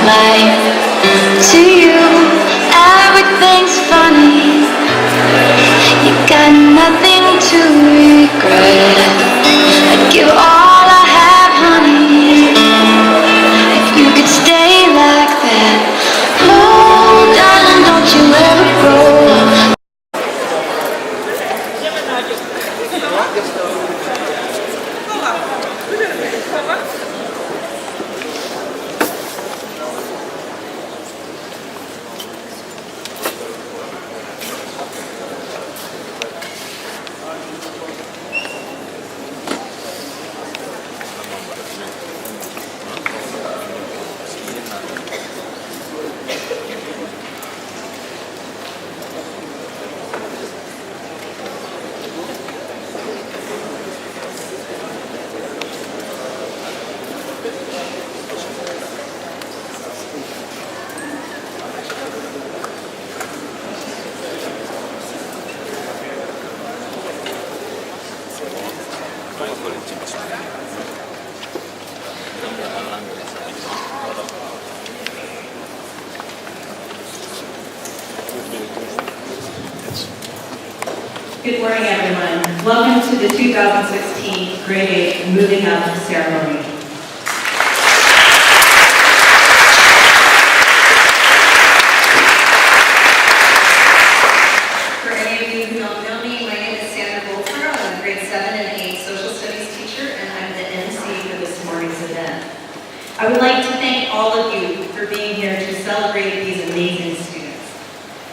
life. To you, everything's funny. You got nothing to regret. I'd give all I have, honey, if you could stay like that. Oh, darling, don't you ever grow up. Good morning, everyone. Welcome to the 2016 Grade 8 Moving Up ceremony. For any of you who don't know me, my name is Sandra Goldfer. I'm a grade 7 and 8 social studies teacher, and I'm the MC for this morning's event. I would like to thank all of you for being here to celebrate these amazing students.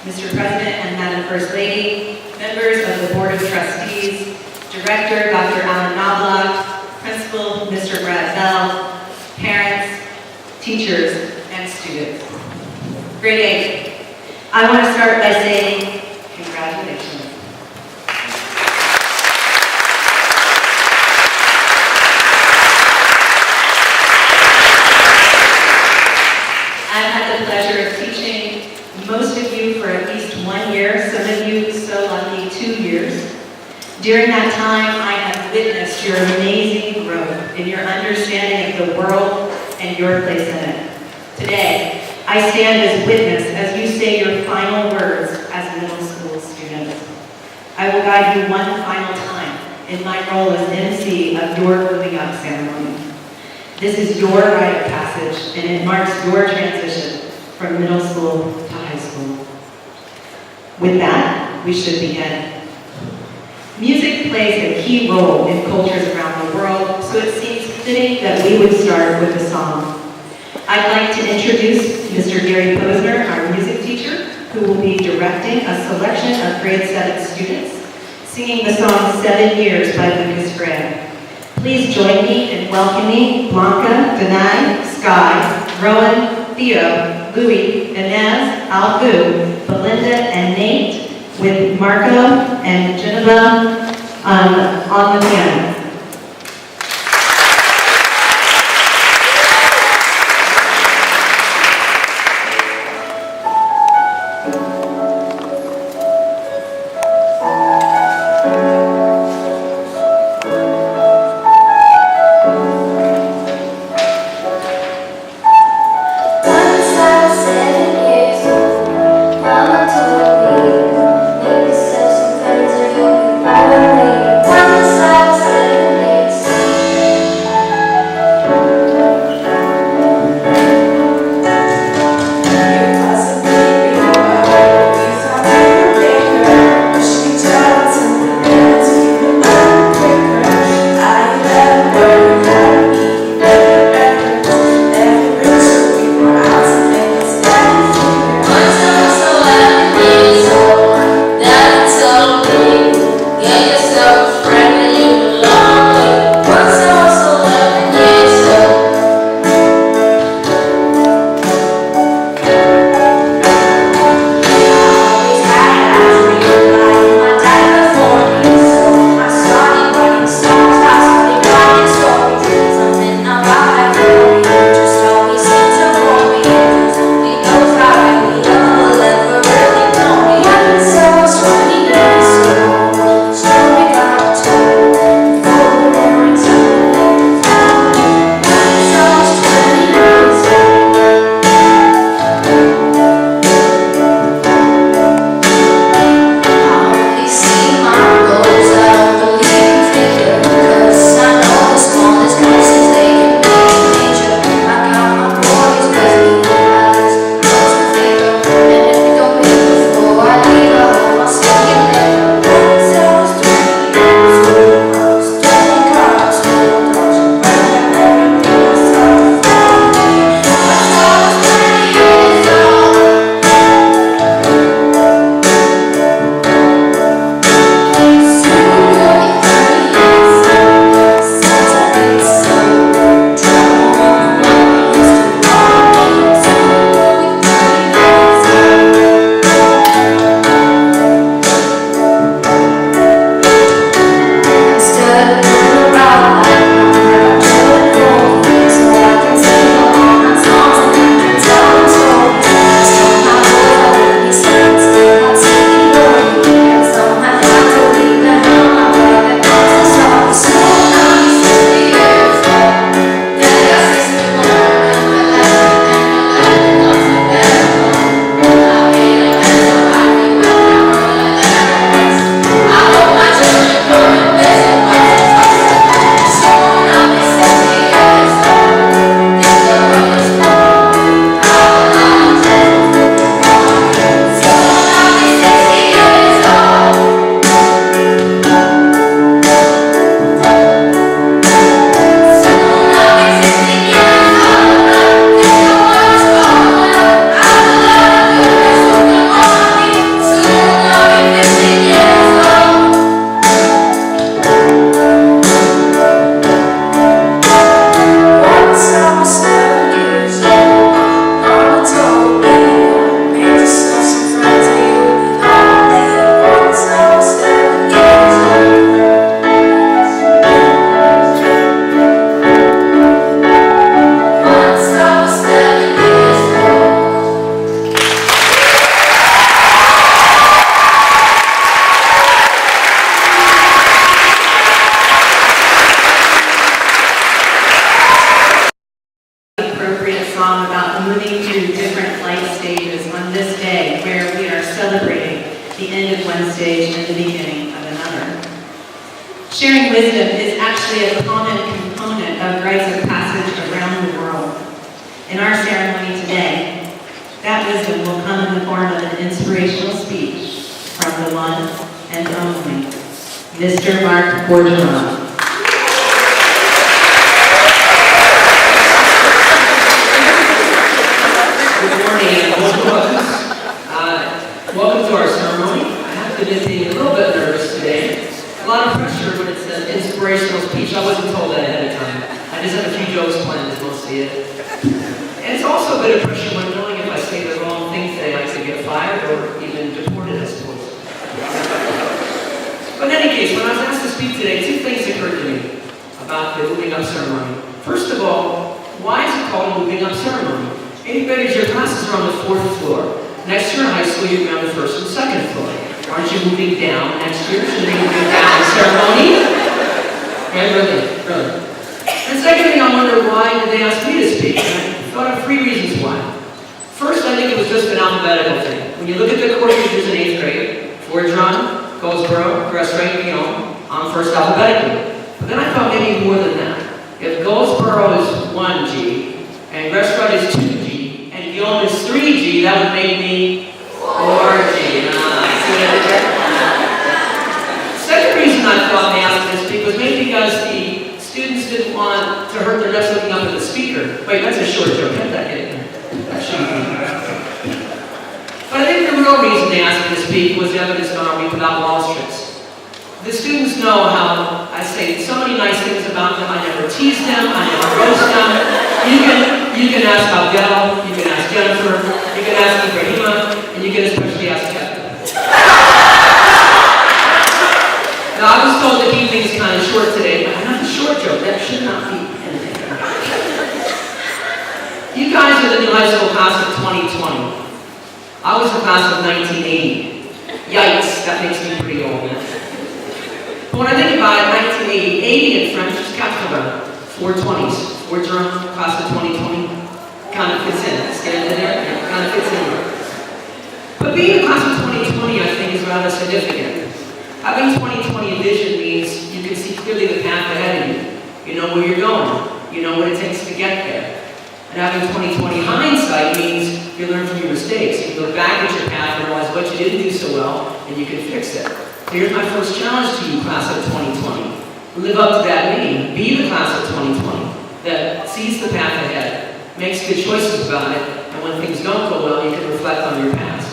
Mr. President and Madam First Lady, members of the Board of Trustees, Director Dr. Alan Knobloch, Principal Mr. Brad Bell, parents, teachers, and students. Grade 8, I want to start by saying congratulations. I've had the pleasure of teaching most of you for at least 1 year, some of you so lucky 2 years. During that time, I have witnessed your amazing growth in your understanding of the world and your place in it. Today, I stand as witness as you say your final words as middle school students. I will guide you one final time in my role as MC of your moving up ceremony. This is your rite of passage, and it marks your transition from middle school to high school. With that, we should begin. Music plays a key role in cultures around the world, so it seems fitting that we would start with a song. I'd like to introduce Mr. Gary Posner, our music teacher, who will be directing a selection of grade 7 students, singing the song 7 Years by Lucas Graham. Please join me in welcoming Blanca, Denai, Sky, Rowan, Theo, Louis, Inez, Alfu, Belinda, and Nate, with Marco and Geneva on the piano. Mama told me, make yourself some friends or you'll be lonely. Mama said actually a common component of rites of passage around the world. In our ceremony today, that wisdom will come in the form of an inspirational speech from the one and only Mr. Mark Bordelon. Good morning and welcome. Welcome to our ceremony. I have to admit being a little bit nervous today. A lot of pressure when it's an inspirational speech. I wasn't told that ahead of time. I just had a few jokes planned is mostly it. And it's also a bit of pressure when knowing if I say the wrong thing today, I could get fired or even deported, I suppose. But in any case, when I was asked to speak today, two things occurred to me about the moving up ceremony. First of all, why is it called a moving up ceremony? 8th graders, your classes are on the 4th floor. Next year in high school, you're on the 1st and 2nd floor. Aren't you moving down next year? Should you be moving down ceremony? Okay, really. And secondly, I wonder why did they ask me to speak? And I thought of 3 reasons why. First, I think it was just an alphabetical thing. When you look at the core teachers in 8th grade, Fordron, Goldsboro, Gresswright, I'm first alphabetically. But then I thought maybe more than that. If Goldsboro is 1G, and Gresswright is 2G, and Guillaume is 3G, that would make me 4G. Second reason I thought they asked me to speak was maybe because the students didn't want to hurt their necks looking up at the speaker. Wait, that's a short joke. How did that get in there? That shouldn't be. But I think the real reason they asked me to speak was evidenced on our Week Without Wall Streets. The students know how I say so many nice things about them. I never tease them. I never roast them. You can ask Abdel, you can ask Jennifer, you can ask Ibrahima, and you can especially ask Kevin. Now, I was told to keep things kind of short today, but another short joke, that should not be anything. You guys are the new high school class of 2020. I was the class of 1980. Yikes, that makes me pretty old, man. But when I think about it, 1980, 80 in French is 420s. We're drunk, class of 2020, kind of fits in. Stand in there, yeah, kind of fits in. But being a class of 2020, I think, is rather significant. Having 2020 vision means you can see clearly the path ahead of you. You know where you're going. You know what it takes to get there. And having 2020 hindsight means you learn from your mistakes. You look back at your path and realize what you didn't do so well, and you can fix it. So here's my first challenge to you, class of 2020. Live up to that name. Be the class of 2020 that sees the path ahead, makes good choices about it, and when things don't go well, you can reflect on your past.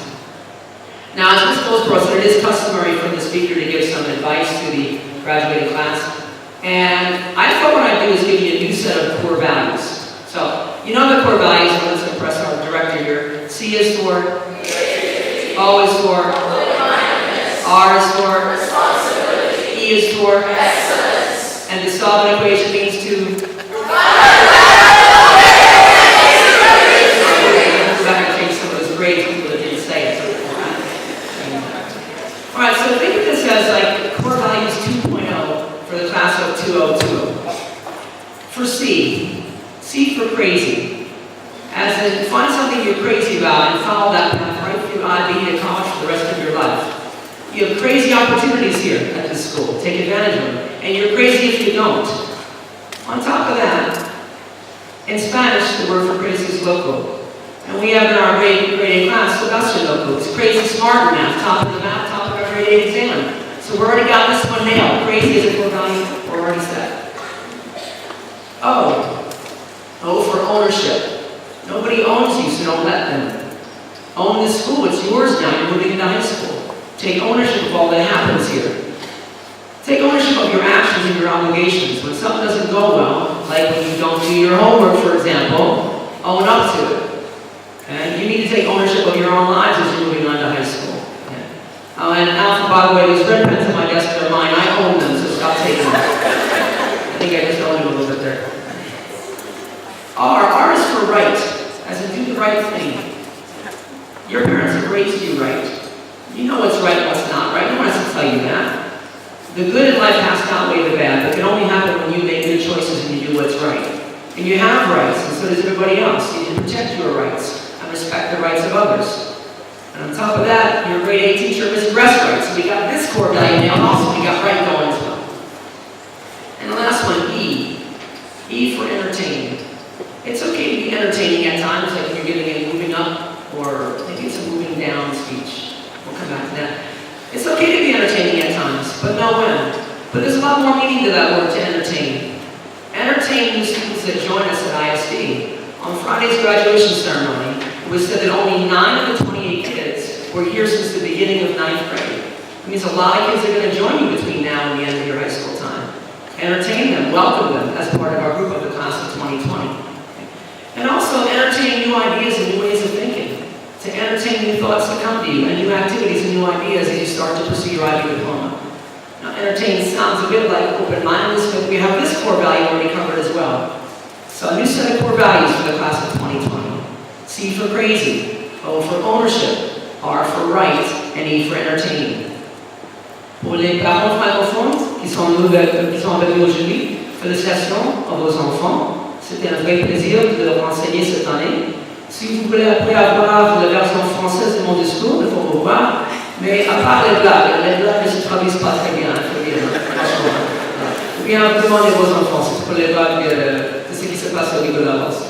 Now, as Ms. Goldsboro said, it is customary for the speaker to give some advice to the graduating class. And I thought what I'd do is give you a new set of core values. So, you know the core values, let's impress our director here. C is for, O is for, R is for, responsibility. E is for, excellence. And to solve an equation means to Alright, so think of this as like core values 2.0 for the class of 2020. For C for crazy. As in, find something you're crazy about and follow that path right through IB to college for the rest of your life. You have crazy opportunities here at this school. Take advantage of them. And you're crazy if you don't. On top of that, in Spanish, the word for crazy is loco. And we have in our grade 8 class, Sebastian loco. It's crazy smart in math, top of the math, top of our grade 8 exam. So we already got this one nailed. Crazy is a core value, we're already set. O for ownership. Nobody owns you, so don't let them. Own this school, it's yours now, you're moving into high school. Take ownership of all that happens here. Take ownership of your actions and your obligations. When something doesn't go well, like when you don't do your homework, for example, own up to it. Okay? You need to take ownership of your own lives as you're moving on to high school. Okay? And Alpha, by the way, those red pens on my desk are mine. I own them, so stop taking them. I think I just owned them a little bit there. R is for right, as in do the right thing. Your parents are raised you right. You know what's right and what's not right. No one has to tell you that. The good in life has to outweigh the bad, but it can only happen when you make good choices and you do what's right. And you have rights, and so does everybody else. You need to protect your rights and respect the rights of others. And on top of that, your grade 8 teacher, Mrs. Gresswright. So we got this core value nailed, also we got right going as well. And the last E for entertaining. It's okay to be entertaining at times, like when you're giving a moving up, or maybe it's a moving down speech. We'll come back to that. It's okay to be entertaining at times, but know when. But there's a lot more meaning to that word, to entertain. Entertain new students that join us at ISD. On Friday's graduation ceremony, it was said that only 9 of the 28 kids were here since the beginning of 9th grade. It means a lot of kids are going to join you between now and the end of your high school time. Entertain them, welcome them as part of our group of the class of 2020. And also entertain new ideas and new ways of thinking. To entertain new thoughts that come to you and new activities and new ideas as you start to pursue your IB diploma. Now, entertain sounds a bit like open-mindedness, but we have this core value already covered as well. So a new set of core values for the class of 2020. C for crazy, O for ownership, R for right, and E for entertaining. Pour les parents francophones qui sont avec nous aujourd'hui, félicitations à vos enfants. C'était un vrai plaisir de leur enseigner cette année. Si vous voulez après avoir la version française de mon discours, il faut me voir. Mais à part les blagues ne se traduisent pas très bien, il faut dire, franchement. Ou bien vous demandez à vos enfants, c'est pour les blagues de ce qui se passe au niveau de la bosse.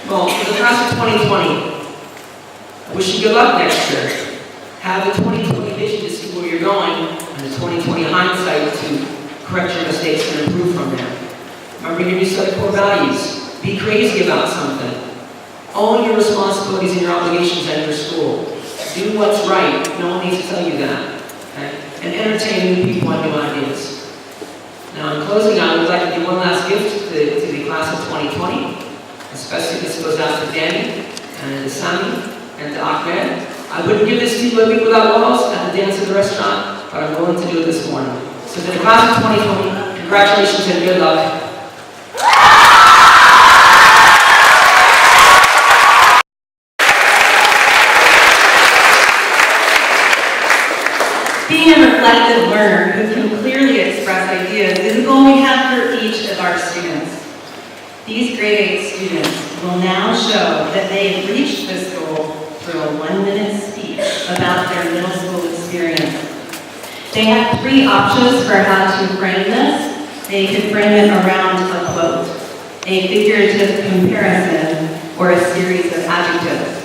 Bon, for the class of 2020, I wish you good luck next year. Have the 2020 vision to see where you're going, and the 2020 hindsight to correct your mistakes and improve from there. Remember your new set of core values. Be crazy about something. Own your responsibilities and your obligations at your school. Do what's right. No one needs to tell you that. Okay? And entertain new people and new ideas. Now, in closing, I would like to give one last gift to the class of 2020. Especially this goes out to Danny and to Sami and to Ahmed. I wouldn't give this to you living without walls at the dance at the restaurant, but I'm willing to do it this morning. So to the class of 2020, congratulations and good luck. Being a reflective learner who can clearly express ideas is a goal we have for each of our students. These grade 8 students will now show that they have reached this goal through a 1-minute speech about their middle school experience. They have 3 options for how to frame this. They could frame it around a quote, a figurative comparison, or a series of adjectives.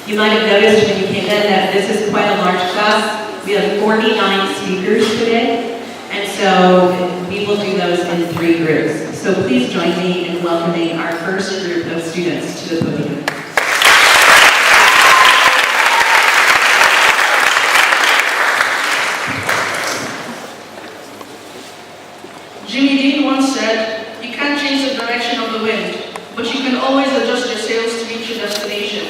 You might have noticed when you came in that this is quite a large class. We have 49 speakers today, and so we will do those in 3 groups. So please join me in welcoming our first group of students to the podium. Jimmy Dean once said, "You can't change the direction of the wind, but you can always adjust your sails to reach your destination."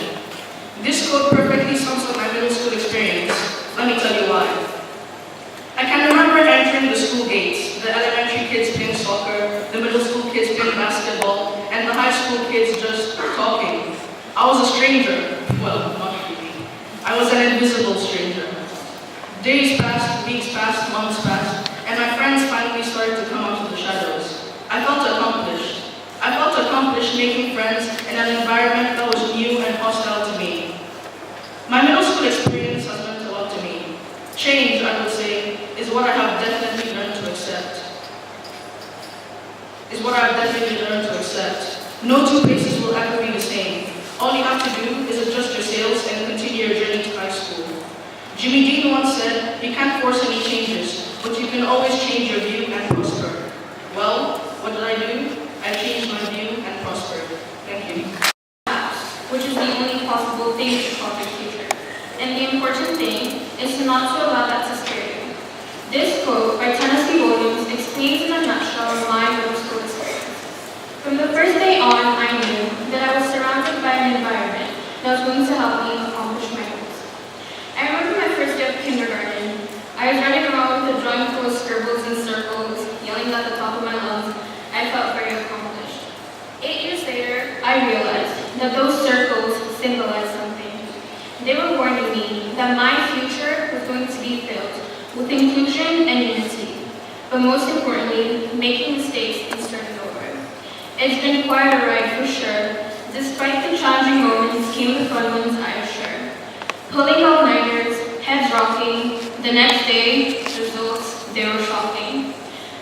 This quote perfectly sums up my middle school experience. Let me tell you why. I can remember entering the school gates, the elementary kids playing soccer, the middle school kids playing basketball, and the high school kids just talking. I was a stranger. Well, not really. I was an invisible stranger. Days passed, weeks passed, months passed, and my friends finally started to come out of the shadows. I felt accomplished. I felt accomplished making friends in an environment that was new and hostile to me. My middle school experience has meant a lot to me. Change, I would say, is what I have definitely learned to accept. No 2 places will ever be the same. All you have to do is adjust your sails and continue your journey to high school. Jimmy Dean once said, "You can't force any changes, but you can always change your view and prosper." Well, what did I do? I changed my view and prospered. Thank you. Which is the only possible thing to call your future. And the important thing is to not to allow that to scare you. This quote by Tennessee Williams explains in a nutshell my middle school experience. From the first day on, I knew that I was surrounded by an environment that was going to help me accomplish my goals. I remember my first day of kindergarten. I was running around with a drawing full of scribbles and circles, yelling at the top of my lungs. I felt very accomplished. 8 years later, I realized that those circles symbolized something. They were warning me that my future was going to be filled with inclusion and unity, but most importantly, making mistakes and starting over. It's been quite a ride for sure. Despite the challenging moments came the fun ones, I assure. Pulling all-nighters, heads rocking, the next day, results, they were shocking.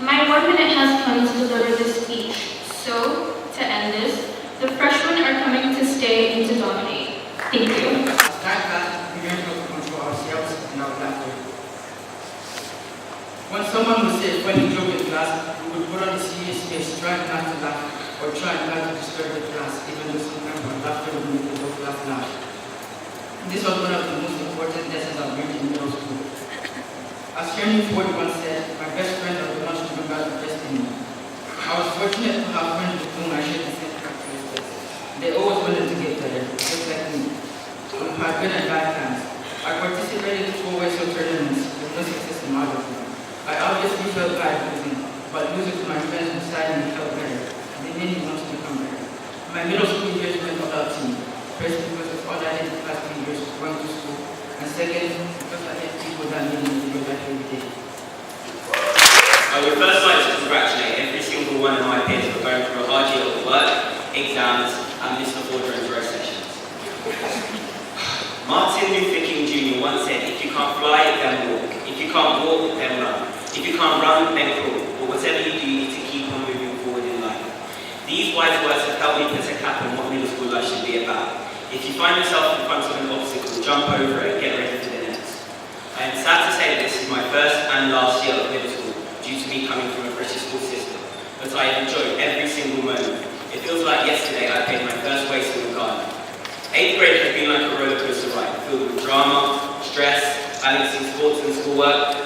My 1 minute has come to deliver this speech. So, to end this, the freshmen are coming to stay and to dominate. Thank you. That class, we learned how to control ourselves and our laughter. When someone would say a funny joke in class, we would put on a serious face, trying not to laugh or trying not to disturb the class, even though sometimes our laughter would make the whole class laugh. This was one of the most important lessons I learned in middle school. As Henry Ford once said, my best friend are the ones who bring out the best in me. I was fortunate to have friends with whom I shared the same characteristics. They always wanted to get better, just like me. When I had been at bad times, I participated in 4 ways of tournaments with no success in all of them. I obviously felt bad losing, but losing to my friends beside me felt better, and they made me want to become better. My middle school years meant a lot to me. First, because of all I did the past 3 years going to school, and second, because I had people that made me feel better every day. I would first like to congratulate every single one of my peers for going through a hard year of work, exams, and missed the order and row sessions. Martin Luther King Jr. once said, if you can't fly, then walk. If you can't walk, then run. If you can't run, then crawl. But whatever you do, you need to keep on moving forward in life. These wise words have helped me put a cap on what middle school life should be about. If you find yourself in front of an obstacle, jump over it and get ready for the next. I am sad to say that this is my first and last year of middle school, due to me coming from a British school system, but I have enjoyed every single moment. It feels like yesterday I played my first waste in the garden. 8th grade has been like a roller coaster ride, filled with drama, stress, balancing sports and schoolwork,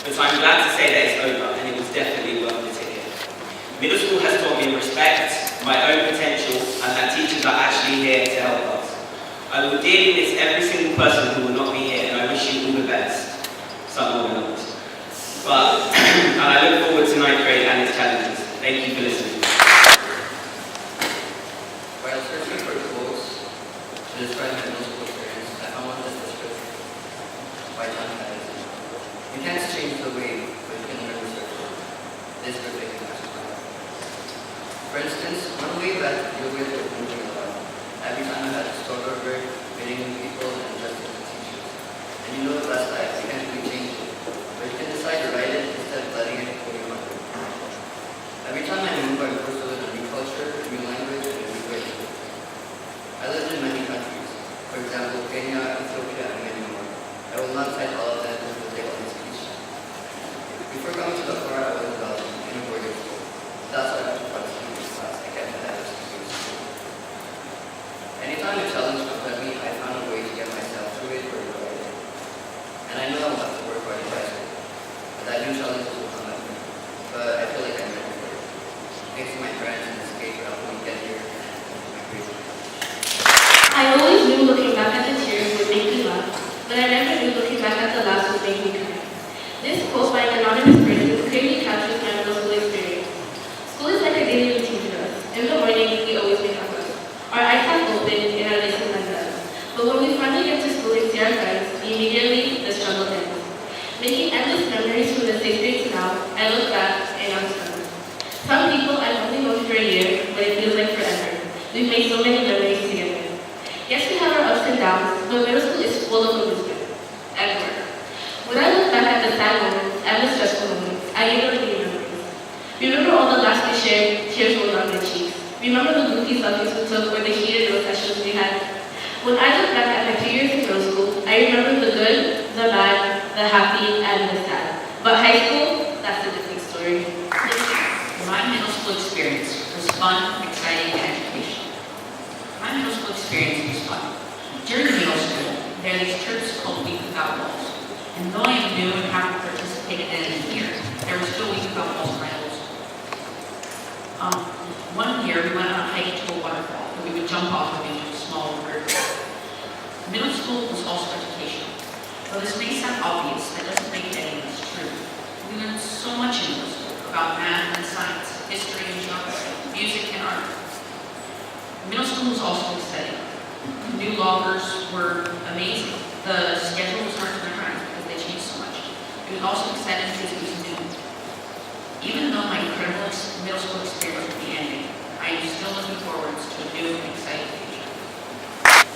but I'm glad to say that it's over, and it was definitely worth the ticket. Middle school has taught me respect, my own potential, and that teachers are actually here to help us. I will dearly miss every single person who will not be here, and I wish you all the best. Some will not. But, and I look forward to 9th grade and its challenges. Thank you for listening. While searching for quotes to describe my middle school experience, I found one that's descriptive by John Patterson. You can't change the way, but you can learn to search for it. This perfect mastermind. For instance, one way that you'll get to moving a lot. Every time I had to start over, meeting new people and adjusting to teachers. And you know that last life, you can't really change it, but you can decide to write it instead of letting it pull you under. Every time I move, I forced to learn a new culture, a new language, and a new way. I lived in many countries, for example, Kenya, Ethiopia, and many more. I will not cite all of them because it will take all this speech. Before coming to the car, I was in Belgium, in a boarding school. That's why I went to participate in this class. I kept my head up to school. Anytime a challenge comes at me, I found a way to get myself through it or avoid it. And I know I will have to work hard in high school, but that new challenges will come at me. But I feel like I'm ready for it. Thanks to my friends and the skate for helping me get here, and to my crazy. I always knew looking back at the tears would make me laugh, but I never knew looking back at the laughs would make me cry. This quote by an anonymous person clearly captures my middle school experience. School is like a daily routine for us. In the morning, we always wake up early. Our iPads open and our lessons are done. But when we finally get to school and see our friends, immediately the struggle ends. Making endless memories from the 6th grade to now, I look back and I'm stunned. Some people I've only known for a year, but it feels like forever. We've made so many memories together. Yes, we have our ups and downs, but middle school is full of amusement and work. When I look back at the sad moments and the stressful moments, I get really memories. Remember all the laughs we shared, tears rolled down my cheeks. Remember the goofy selfies we took or the heated road sessions we had. When I look back at my 2 years in middle school, I remember the good, the bad, the happy, and the sad. But high school, that's a different story. My middle school experience was fun, exciting, and educational. My middle school experience was fun. During middle school, there are these trips called Week Without Walls. And though I knew and haven't participated in it here, there was still Week Without Walls in my middle school. One year, we went on a hike to a waterfall, and we would jump off of into a small river. Middle school was also educational. Though this may sound obvious, that doesn't make it any less true. We learned so much in middle school about math and science, history and geography, music and art. Middle school was also exciting. New lockers were amazing. The schedule was hard to memorize because they changed so much. It was also exciting because it was new. Even though my incredible middle school experience would be ending, I am still looking forward to a new and exciting future.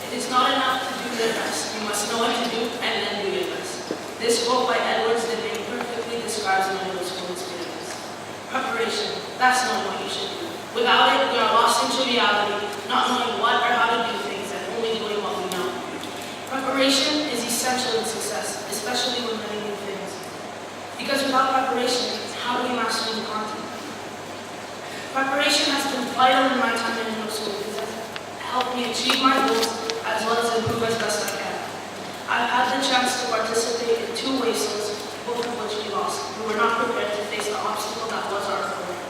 It is not enough to do your best. You must know what to do and then do your best. This quote by Edwards Deming perfectly describes my middle school experience. preparation. That's not what you should do. Without it, we are lost into reality, not knowing what or how to do things and only doing what we know. Preparation is essential in success, especially when learning new things. Because without preparation, how do we master new content? Preparation has been vital in my time in middle school because it helped me achieve my goals as well as improve as best I can. I've had the chance to participate in 2 WASOs, both of which we lost. We were not prepared to face the obstacle that was our career.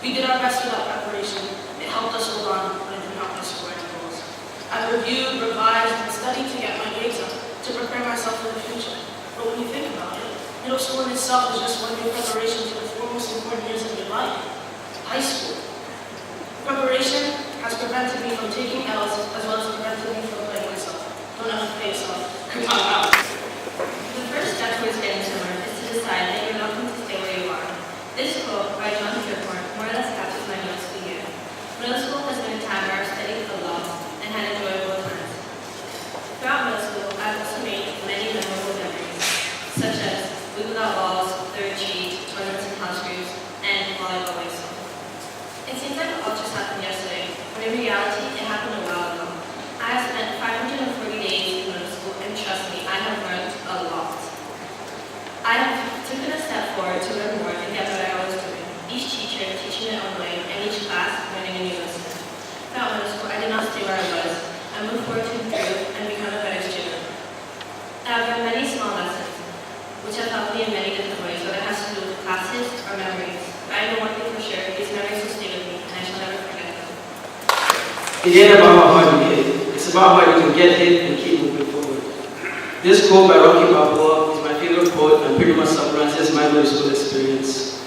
We did our best without preparation. It helped us hold on, but it did not help us score any goals. I reviewed, revised, and studied to get my grades up, to prepare myself for the future. But when you think about it, middle school in itself is just one year preparation to the 4 most important years of your life. High school. Preparation has prevented me from taking L's as well as prevented me from playing myself. Don't ever play yourself. Come on out. The first step towards getting somewhere is to decide that you're not going to stay where you are. This quote by John Tripport more or less captures my middle school year. Middle school has been a time where I've studied a lot and had enjoyable times. Throughout middle school, I've also made many memorable memories, such as Week Without Walls, Third Cheat, tournaments and house groups, and volleyball baseball. It seems like it all just happened yesterday, when in reality, it happened a while ago. I have spent 540 days in middle school, and trust me, I have learned a lot. I have taken a step forward to learn more and get what I was doing. Each teacher teaching their own way, and each class learning a new lesson. Throughout middle school, I did not stay where I was. I moved forward to improve and become a better student. I have learned many small lessons, which have helped me in many different ways, whether it has to do with classes or memories. But I know one thing for sure, these memories will stay with me, and I shall never forget them. It ain't about how hard you hit. It's about how you can get hit and keep moving forward. This quote by Rocky Balboa is my favorite quote and pretty much summarizes my middle school experience.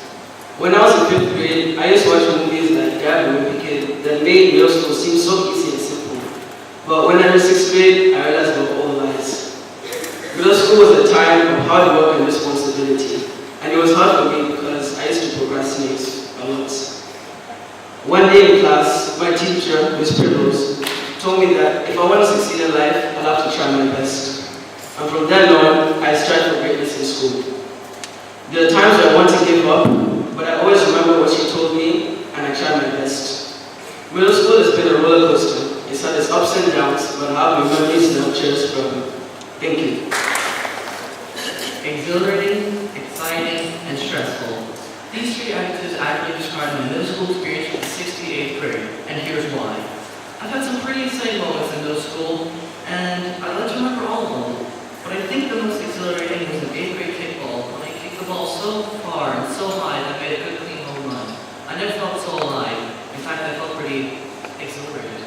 When I was in 5th grade, I used to watch movies like Dad and Wimpy Kid that made middle school seem so easy and simple. But when I was 6th grade, I realized they were all lies. Middle school was a time of hard work and responsibility, and it was hard for me because I used to procrastinate a lot. One day in class, my teacher, Ms. Primrose, told me that if I want to succeed in life, I'll have to try my best. And from then on, I strive for greatness in school. There are times where I want to give up, but I always remember what she told me, and I try my best. Middle school has been a roller coaster. It's had its ups and downs, but I have memories that I'll cherish forever. Thank you. Exhilarating, exciting, and stressful. These 3 adjectives accurately describe my middle school experience from 6th to 8th grade, and here's why. I've had some pretty exciting moments in middle school, and I'd like to remember all of them. But I think the most exhilarating was in 8th grade kickball, when I kicked the ball so far and so high that I made a good clean home run. I never felt so alive. In fact, I felt pretty exhilarated.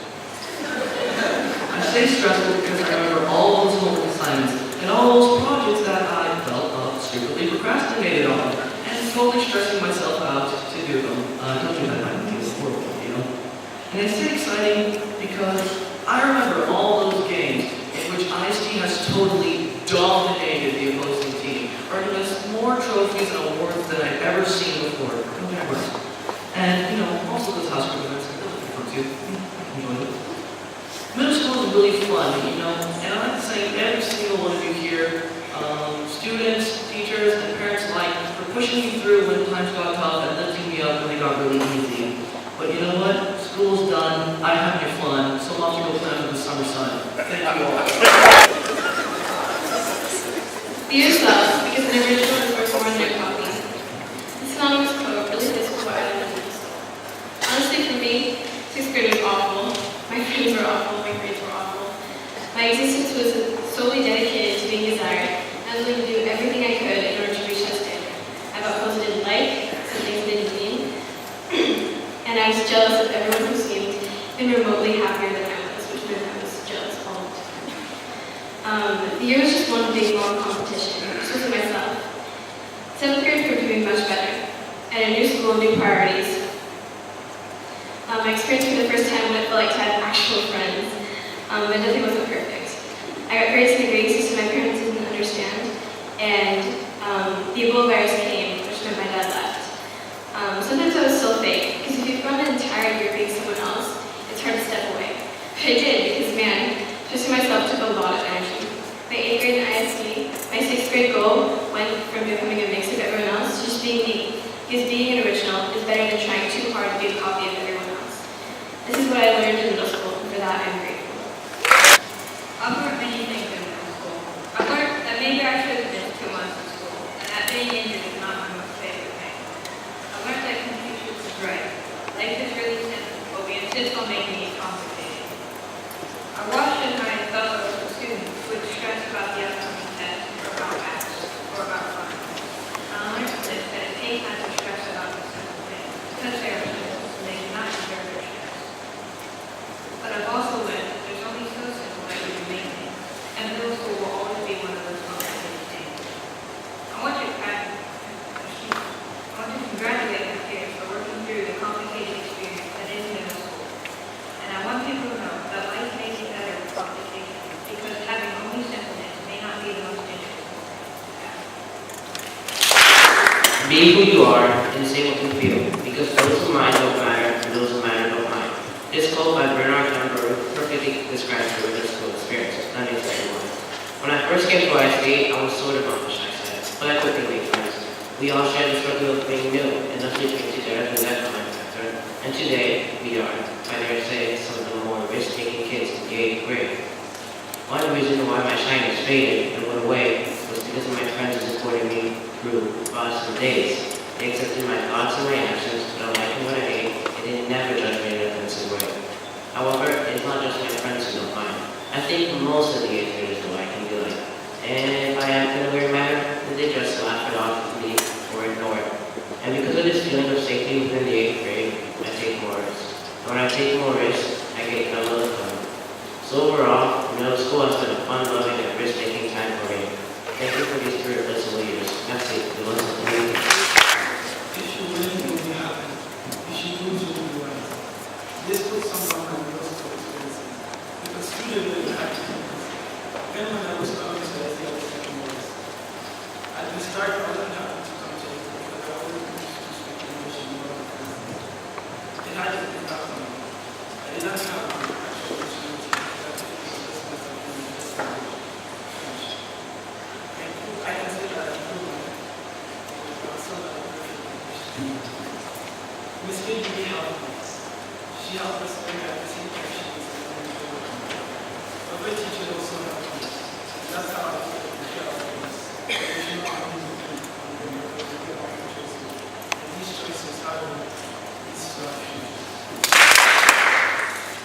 I say stressful because I remember all those homework assignments and all those projects that I felt secretly procrastinated on, and totally stressing myself out to do them. Don't do that, I think it's horrible, you know? And I say exciting because I remember all those games in which ISD has totally dominated the opposing team, earning us more trophies and awards than I've ever seen before. And, you know, also those house group events, those are fun too. I enjoy it. Middle school is really fun, you know, and I'd like to thank every single one of you here, students, teachers, and parents alike, for pushing me through when times got tough and lifting me up when they got really easy. But you know what? School's done. I had my fun, so I'm off to go play under the summer sun. Thank you all. Be yourself, because an original is worth more than a copy. This anonymous quote really fits with what I learned in middle school. Honestly, for me, 6th grade was awful. My friends were awful. My grades were awful. My existence was solely dedicated to being desired. I was willing to do everything I could in order to reach that standard. I got clothes I didn't like, some things I didn't mean, and I was jealous of everyone who seemed even remotely happier than I was, which meant I was jealous all the time. The year was just one big long competition, just with myself. 7th grade proved to be much better. I had a new school, new priorities. My experience for the first time what it felt like to have actual friends, but nothing wasn't perfect. I got grades in the grading system my parents didn't understand, and the Ebola virus came, which meant my dad left. Sometimes I was still fake, because if you've gone an entire year being someone else, it's hard to step away. But I did, because man, trusting myself took a lot of energy. My 8th grade in ISD, my 6th grade goal went from becoming a mix of everyone else to just being me, because being an original is better you are, and the same what you feel, because those who mind don't matter, and those who matter don't mind. This quote by Bernard Campbell perfectly describes the religious school experience. Let me tell you why. When I first came to ISD, I was sort of on the shy side, but I quickly made friends. We all shared the struggle of being new, and nothing came together through that time factor. And today, we are, I dare say, some of the more risk-taking kids in the 8th grade. One reason why my shyness faded and went away was because of my friends who supported me through awesome days. They accepted my thoughts and my actions, but unlike what I hate, they didn't never judge me in an offensive way. However, it's not just my friends who don't mind. I think most of the 8th graders know I can be like. And if I act in a weird manner, then they just laugh it off with me or ignore it. And because of this feeling of safety within the 8th grade, I take more risks. And when I take more risks, I get double the fun. So overall, middle school has been a fun, loving, and risk-taking time for me. Thank you for these 3 blessed years. Merci. The ones that need. If you really know what happened, you should do what you want. This puts some on the lost experiences. Because students really have to do this. Then when I was coming to ISD, I was taking more risks. At the start, I wasn't happy to come to ISD because I wasn't used to speak English and more of it had to be that for me. I did not have an actual opportunity that I can say that I improved my Miss Kid really helped me. She helped us learn at the same time she was a good teacher also helped me. That's how I feel like the job is. And these choices have these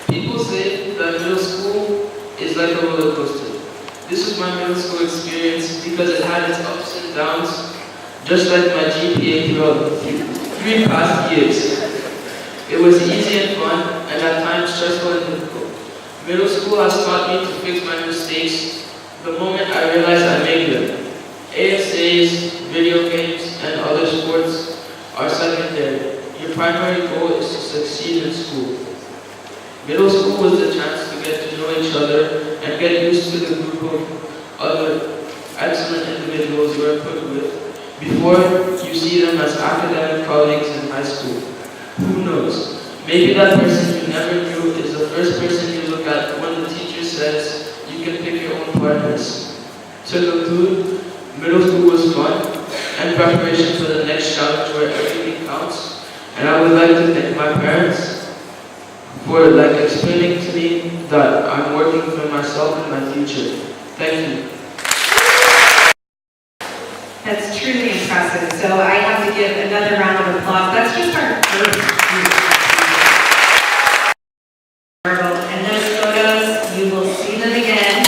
people say that middle school is like a roller coaster. This was my middle school experience because it had its ups and downs, just like my GPA throughout the 3 past years. It was easy and fun, and at times stressful and difficult. Middle school has taught me to fix my mistakes the moment I realized I made them. ASAs, video games, and other sports are secondary. Your primary goal is to succeed in school. Middle school was the chance to get to know each other and get used to the group of other excellent individuals you are put with before you see them as academic colleagues in high school. Who knows? Maybe that person you never knew is the first person you look at when the teacher says you can pick your own partners. To conclude, middle school was fun and preparation for the next challenge where everything counts. And I would like to thank my parents for explaining to me that I'm working for myself and my future. Thank you. That's truly impressive. So I have to give another round of applause. That's just our first group. And those photos, you will see them again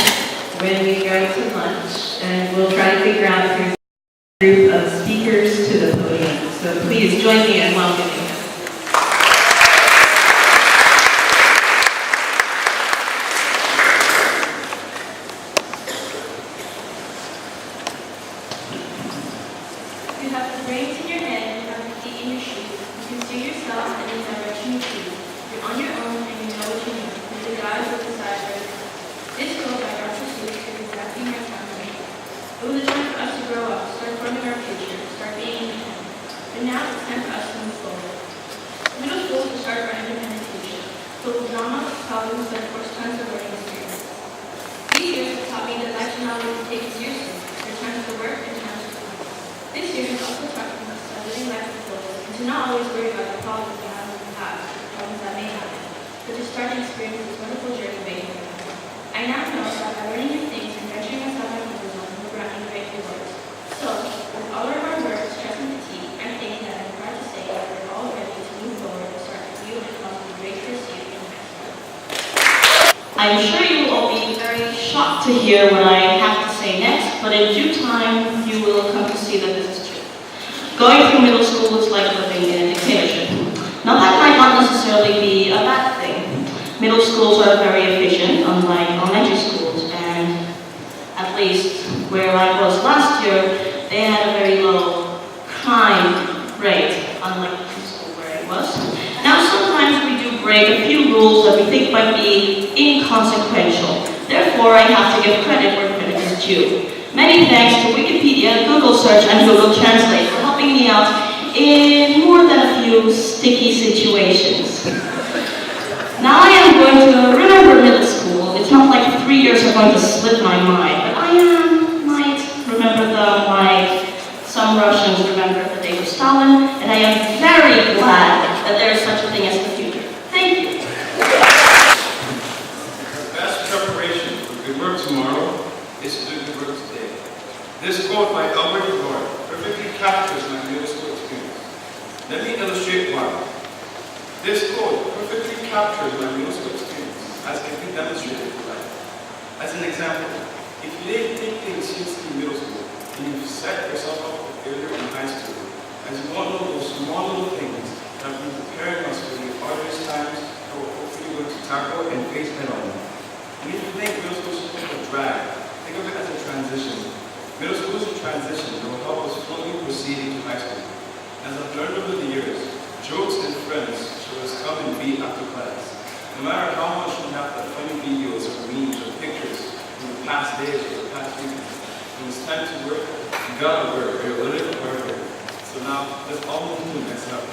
when we go to lunch. And we'll try to figure out who's the group of speakers to the podium. So please join me in welcoming them. You have the reins in your hand and have the feet in your shoes. You can steer yourself in any direction you choose. You're on your own and you know what you need. There's a guide with the side right now. This quote by Dr. Seuss is exactly my time right now. It was a time for us to grow up, start forming our future, start being independent. But now it's time for us to move forward. Middle school is the start of our independent future, filled with drama, problems, and of course tons of learning experiences. These years have taught me that life should not always be taken seriously. There are times to work and times to play. This year has also taught me about living life with goals and to not always worry about the problems we have in the past, or problems that may happen, but to start and experience this wonderful journey waiting for me. I now know that by learning new things and venturing outside my comfort zone will grant me great rewards. So, with all of our work, stress, and fatigue, I think that I'm proud to say that we're all ready to move forward and start a new and possibly great first year in the next year. I'm sure you will all be very shocked to hear what I have to say next, but in due time, you will come to see that this is true. Going through middle school is like living in a dictatorship. Now that might not necessarily be a bad thing. Middle schools are very efficient, unlike elementary schools, and at least where I was last year, they had a very low crime rate, unlike the school where I was. Now sometimes we do break a few rules that we think might be inconsequential. Therefore, I have to give credit where credit is due. Many thanks to Wikipedia, Google Search, and Google Translate for helping me out in more than a few sticky situations. Now I am going to remember middle school. It's not like 3 years are going to slip my mind, but I might remember them like some Russians remember the day of Stalin, and I am very glad that there is such a thing as the future. Thank you. The best preparation for good work tomorrow is to do good work today. This quote by Albert Gore perfectly captures my middle school experience. Let me illustrate why. This quote perfectly captures my middle school experience, as can be demonstrated in life. As an example, if you didn't take things seriously in middle school, and you set yourself up for failure in high school, as you want to know those small little things that have been preparing us for the arduous times that we're hopefully going to tackle and face head on. And if you think middle school is just a drag, think of it as a transition. Middle school is a transition that will help us slowly proceed into high school. As I've learned over the years, jokes and friends should us come and be after class. No matter how much we have the funny videos or memes or pictures from the past days or the past weekend, when it's time to work, you gotta work, or a little harder. So now, let's all move to the next level.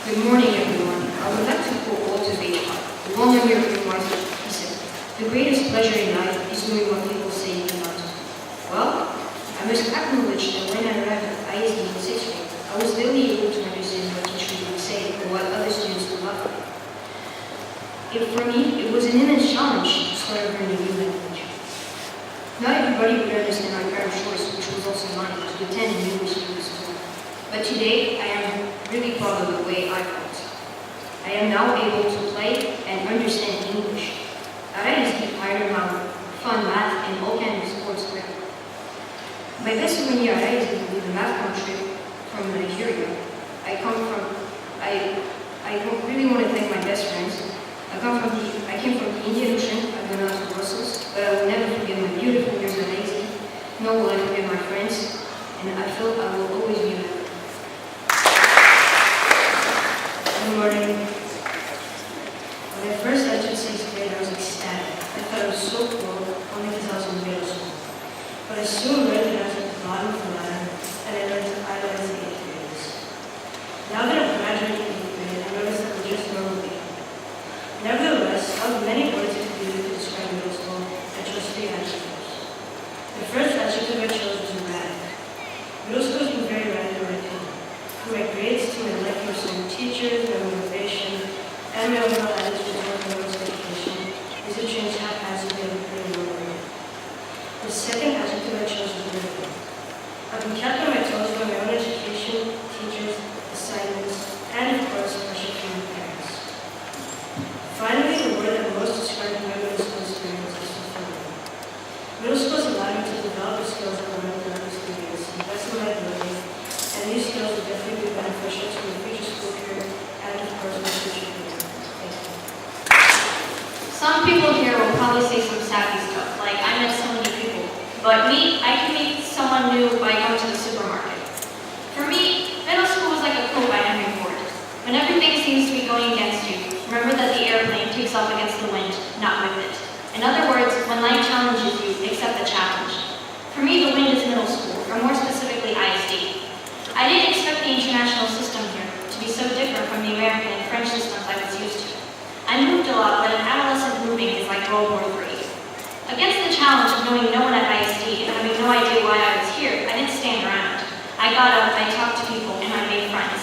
Good morning, everyone. I would like to quote Walter Bailey, the well-known European writer. He said, "The greatest pleasure in life is doing what people say you cannot do." Well, I must acknowledge that when I arrived at ISD in 6th grade, I was barely able to understand what teachers would say or what other students would laugh at. For me, it was an immense challenge to start learning a new language. Not everybody would understand my parents' choice, which was also mine, to attend a new school. But today, I am really proud of the way I felt. I am now able to play and understand English. At ISD, I learned how fun math and all kinds of sports were. My best one year at ISD was a math trip from Nigeria. I really want to thank my best friends. I came from the Indian Ocean. I've been out to Brussels, but I will never forget my beautiful years at ISD. Nor will I forget my friends, and I feel I will always be with them. Good morning. When I first entered 6th grade, I was ecstatic. I thought it was so cool, only because I was in middle school. But I soon learned that I was at the bottom of the ladder, and I learned to idolize the 8th graders. Now that I'm graduating 8th grade, I notice that we're just normal people. Nevertheless, I have many words I could use to describe middle school. I chose 3 adjectives. The first adjective I chose was erratic. Middle school has been very erratic in my opinion. From my grades to my liking of some teachers, my motivation, and my overall attitude toward middle education, these have changed haphazardly over pretty long way. The second adjective I chose was critical. I've been kept on my toes by my own education, teachers, assignments, and of course, pressure from my parents. Finally, the word that most describes my middle school experience is fulfilling. Middle school has allowed me to develop the skills I learned throughout these 3 years, invest in my ability, and these skills will definitely be beneficial to my future school career and, of course, my future career. Thank you. Some people here will probably say some sappy stuff, like I met so many people. But me, I can meet someone new by going to the supermarket. For me, middle school was like a quote by Henry Ford. When everything seems to be going against you, remember that the airplane takes off against the wind, not with it. In other words, when life challenges you, accept the challenge. For me, the wind is middle school, or more specifically ISD. I didn't expect the international system here to be so different from the American and French systems I was used to. I moved a lot, but an adolescent moving is like World War III. Against the challenge of knowing no one at ISD and having no idea why I was here, I didn't stand around. I got up, I talked to people, and I made friends.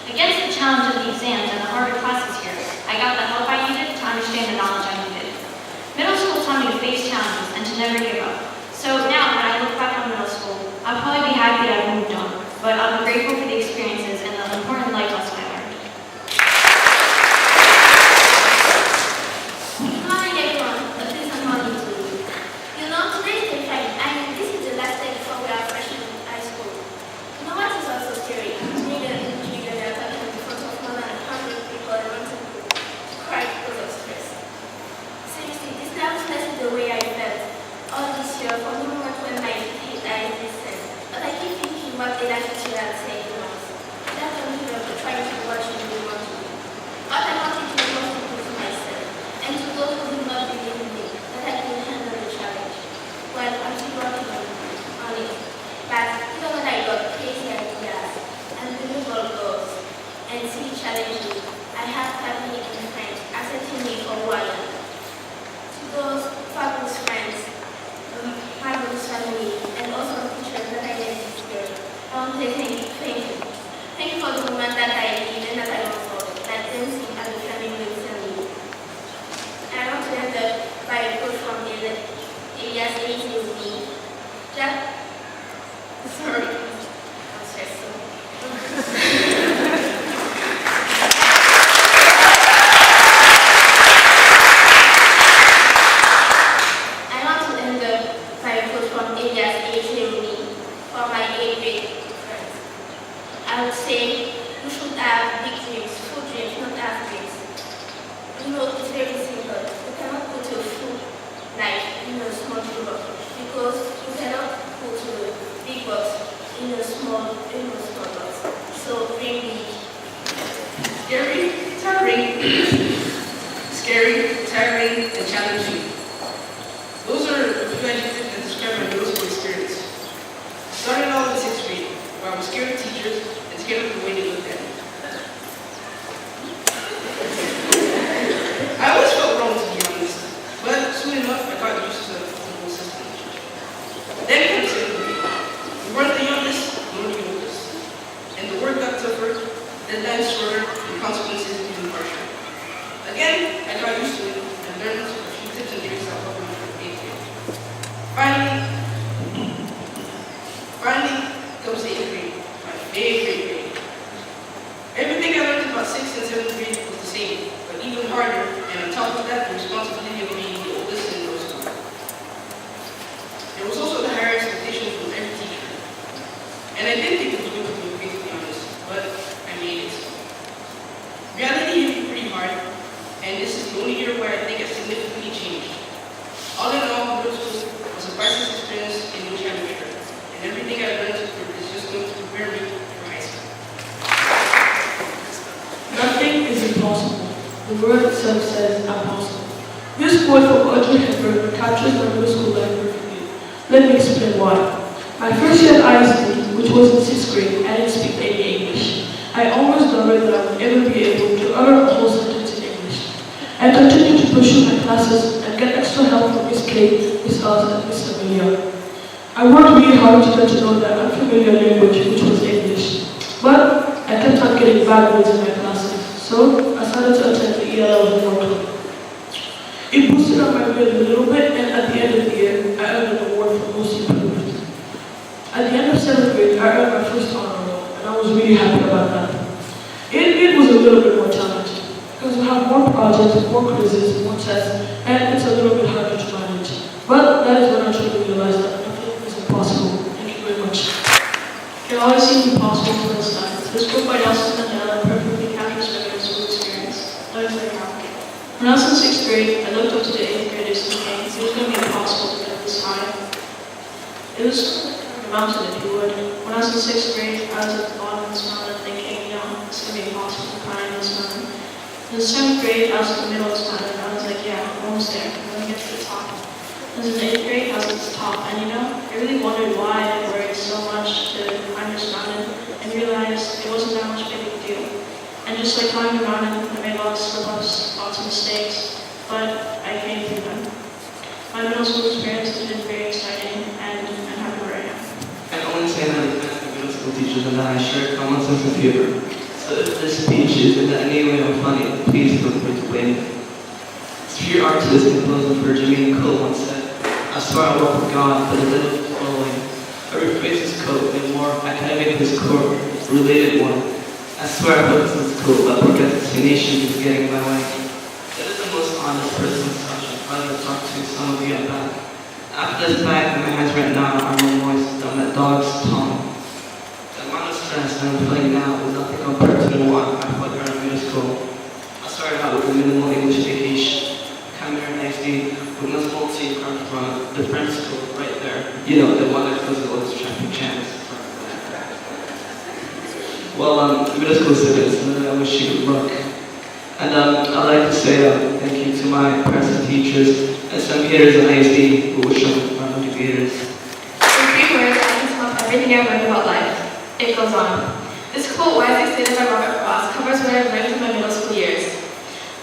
Against the challenge of the exams and the harder classes here, I got the help I needed to understand the knowledge I needed. Middle school taught me to face challenges and to never give up. So now, when I look back on middle school, I'll probably be happy that I moved on, but I'll be grateful for the experiences and the important life lessons I learned. Good morning, everyone. This is Amani to you. You know, today's the time, and this is the last day before we are freshmen in high school. You know what is also scary? Being an English major, they are talking in front of more than 100 people and wanting to cry because of stress. Seriously, this nervousness is the way I felt all this year from the moment when my ISD said. But I keep thinking what did I teacher had said. and see challenging. I have family and friends accepting me for who I am. To those fabulous friends, fabulous family, and also teachers that I met this year, I want to say thank you. Thank you for the moment that I live and that I long for, that brings me as a family recently. I want to end up by a quote from Elias A. Sorry, I'm stressed. I want to end up by a quote from Elias A. for my 8th grade friends. I would say you should have big dreams, full dreams, not half dreams. You know, it's very simple. You cannot put your full life in a small box because you cannot put a big box in a small box. So dream big. Scary, tiring, and challenging. Those are a few adjectives that describe my middle school experience. Started out in 6th grade, where I was scared of teachers and scared of the way they looked at me. I always felt wrong, to be honest, but soon enough I got used to the whole system. Then came 7th grade. We weren't the youngest, nor the oldest. And the work got tougher, deadlines shorter, and consequences even harsher. Again, I got used to it and learned a few tips and tricks that helped me for 8th grade. Finally comes 8th grade, my favorite grade. Everything I learned about 6th and 7th grade was the same, but even harder, and on top of that, the responsibility of being the oldest in middle school. There was also the higher expectations from every teacher. And I didn't think it was going to be great, to be honest, but I made it. Reality hit me pretty hard, and this is the only year where I think I significantly changed. All in all, middle school was a priceless experience in which I matured, and everything I learned is just going to prepare me for high school. Nothing is impossible. The word itself says impossible. This quote from Audrey Hepburn captures my middle school life perfectly. Let me explain why. My first year at ISD, which was in 6th grade, I didn't speak any English. I almost doubted that I would ever be able to utter a whole sentence in English. I continued to pursue my classes and get extra help from Miss K, Miss Oz, and Miss Amelia. I worked really hard to get to know that unfamiliar language, which was English. But I kept on getting bad grades in my classes, so I started to attend the ELL homework club. It boosted up my grade a little bit, and at the end of the year, I earned an award for most improved. At the end of 7th grade, I earned my first honor roll, and I was really happy about that. It was a little bit more challenging, because we have more projects, more quizzes, more tests, and it's a little bit harder to manage. But that is when I truly realized that nothing is impossible. Thank you very much. It always seems impossible for us science. This book by Nelson Mandela perfectly captures my middle school experience. Let me tell you how. When I was in 6th grade, I looked up to the 8th graders thinking it was going to be impossible to get this high. It was sort of like a mountain, if you would. When I was in 6th grade, I was at the bottom of this mountain thinking, it's going to be impossible to climb this mountain. In 7th grade, I was in the middle of this mountain, and I was like, I'm almost there. I'm going to get to the top. And in 8th grade, I was at the top, and I really wondered why I worried so much to climb this mountain, and realized it wasn't that much big of a deal. And just like climbing the mountain, I made lots of slip-ups, lots of mistakes, but I came through them. My middle school experience has been very exciting, and I'm happy where I am. I only say that as a middle school teacher and that I share common sense of humor. So if this speech is in any way funny, please feel free to blame me. Street artist and philosopher Jimmy Cole once said, I swear I work with God, but instead of following, I rephrase his quote in a more academic discourse related one. I swear I hope this is cool, but procrastination is getting in my way. That is the most honest person such I've ever talked to some of you about. After this bag in my hands right now, I'm more moist than that dog's tongue. The amount of stress that I'm feeling now is nothing compared to the one I felt during middle school. I started out with a minimal English vacation. Came here in ISD with my small team come from the French school right there. The one that goes to all those traffic jams. Well, middle school students, I wish you good luck. And I'd like to say thank you to my parents and teachers and some haters in ISD who wish them my motivators. In 3 words, I can sum up everything I've learned about life. It goes on. This quote wisely Stated by Robert Frost covers what I've learned in my middle school years.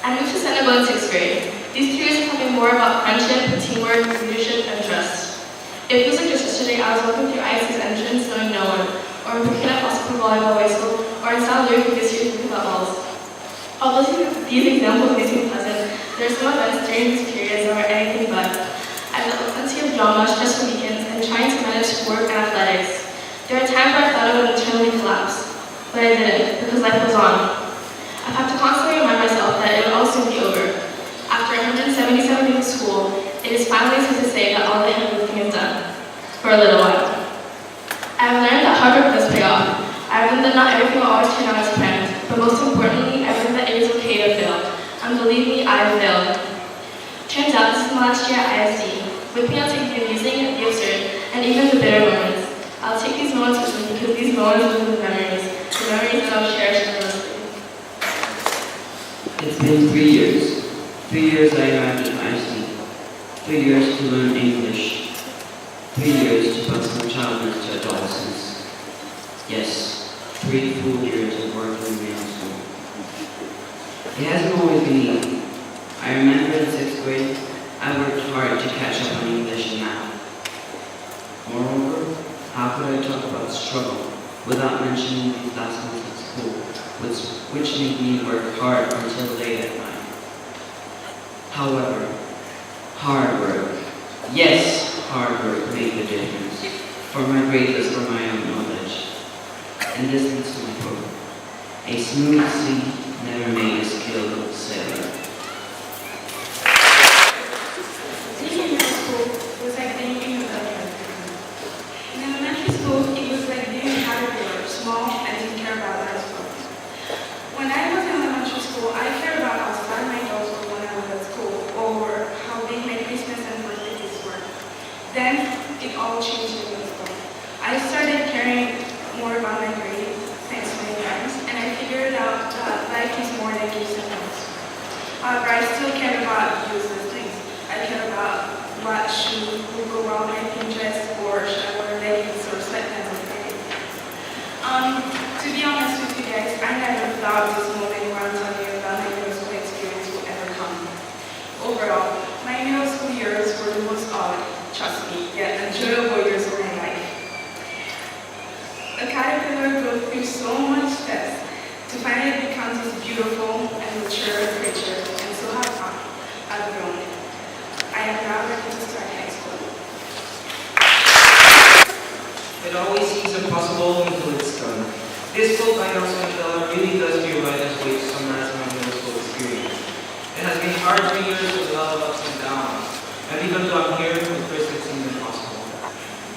I moved to Senegal in 6th grade. These 2 years have been more about friendship, teamwork, leadership, and trust. It feels like just yesterday I was walking through ISD's entrance knowing no one, or in Burkina Faso volleyball whistle, or in South Louis this year's Burkina balls. Although these examples may seem pleasant, there are some events during these periods that are anything but. I've dealt with plenty of drama, stressful weekends, and trying to manage work and athletics. There are times where I thought I would internally collapse, but I didn't, because life goes on. I've had to constantly remind myself that it will all soon be over. After 177 days of school, it is finally safe to say that all the heavy lifting is done, for a little while. I have learned that hard work does pay off. I have learned that not everything will always turn out as planned, but most importantly, I've learned that it is okay to fail, and believe me, I failed. Turns out this is my last year at ISD. With me, I'll take the amusing, the absurd, and even the bitter moments. I'll take these moments with me because these moments are the memories that I'll cherish endlessly. It's been 3 years. 3 years I arrived at ISD. 3 years to learn English. 3 years to pass from childhood to adolescence. Yes, 3 full years of working in middle school. It hasn't always been easy. I remember in 6th grade, I worked hard to catch up on English and math. Moreover, how could I talk about struggle without mentioning these last months at school, which made me work hard until late at night? However, hard work, yes, hard work made the difference, for my grade was for my own knowledge. And this leads to my quote: a smooth sea never made a skilled sailor. Being in middle school was like being in a bedroom. In elementary school, it was like being a caterpillar, small and didn't care about that as well. When I was in elementary school, I cared about how sad my dolls were when I was at school, or how big my Christmas and birthday gifts were. Then, it all changed in middle school. I started caring more about my grades, thanks to my parents, and I figured out that life is more than gifts and notes. However, I still cared about useless things. I cared about what shoe would go well with my pink dress, or should I wear leggings or sweatpants on Friday. To be honest with you guys, I never thought this moment where I'm telling you about my middle school experience will ever come. Overall, my middle school years were the most odd, trust me, yet enjoyable years of my life. A caterpillar goes through so much steps to finally become this beautiful and mature creature, and so have I. I've grown. I am now ready to start high school. It always seems impossible until it's done. This quote by Nelson Mandela really does feel right as way to summarize my middle school experience. It has been hard 3 years with a lot of ups and downs, and even though I'm here, at first it seemed impossible.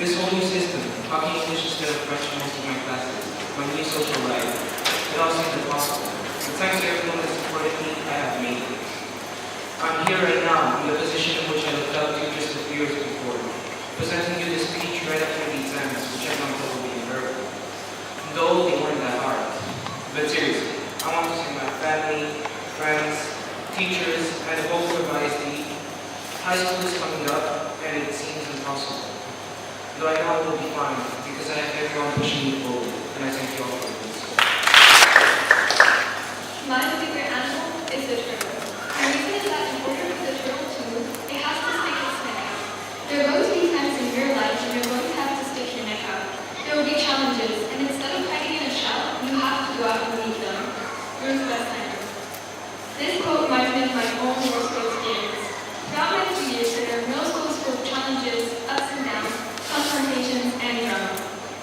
This whole new system, talking English instead of French in most of my classes, my new social life, it all seemed impossible. But thanks to everyone that supported me, I have made it. I'm here right now in the position in which I looked up to just a few years before, presenting you this speech right after the exams, which I know will be unbearable. Though they weren't that hard. But seriously, I want to thank my family, friends, teachers, and the whole of ISD. High school is coming up, and it seems impossible. Though I know it will be fine, because I have everyone pushing me forward, and I thank you all for this. My favorite animal is the turtle. The reason is that in order for the turtle to move, it has to stick its neck out. There are going to be times in your life when you're going to have to stick your neck out. There will be challenges, and instead of hiding in a shell, you have to go out and meet them. Ruth Westheimer. This quote reminds me of my own middle school experience. Throughout my 2 years, there are middle schools full of challenges, ups and downs, confrontations, and drama.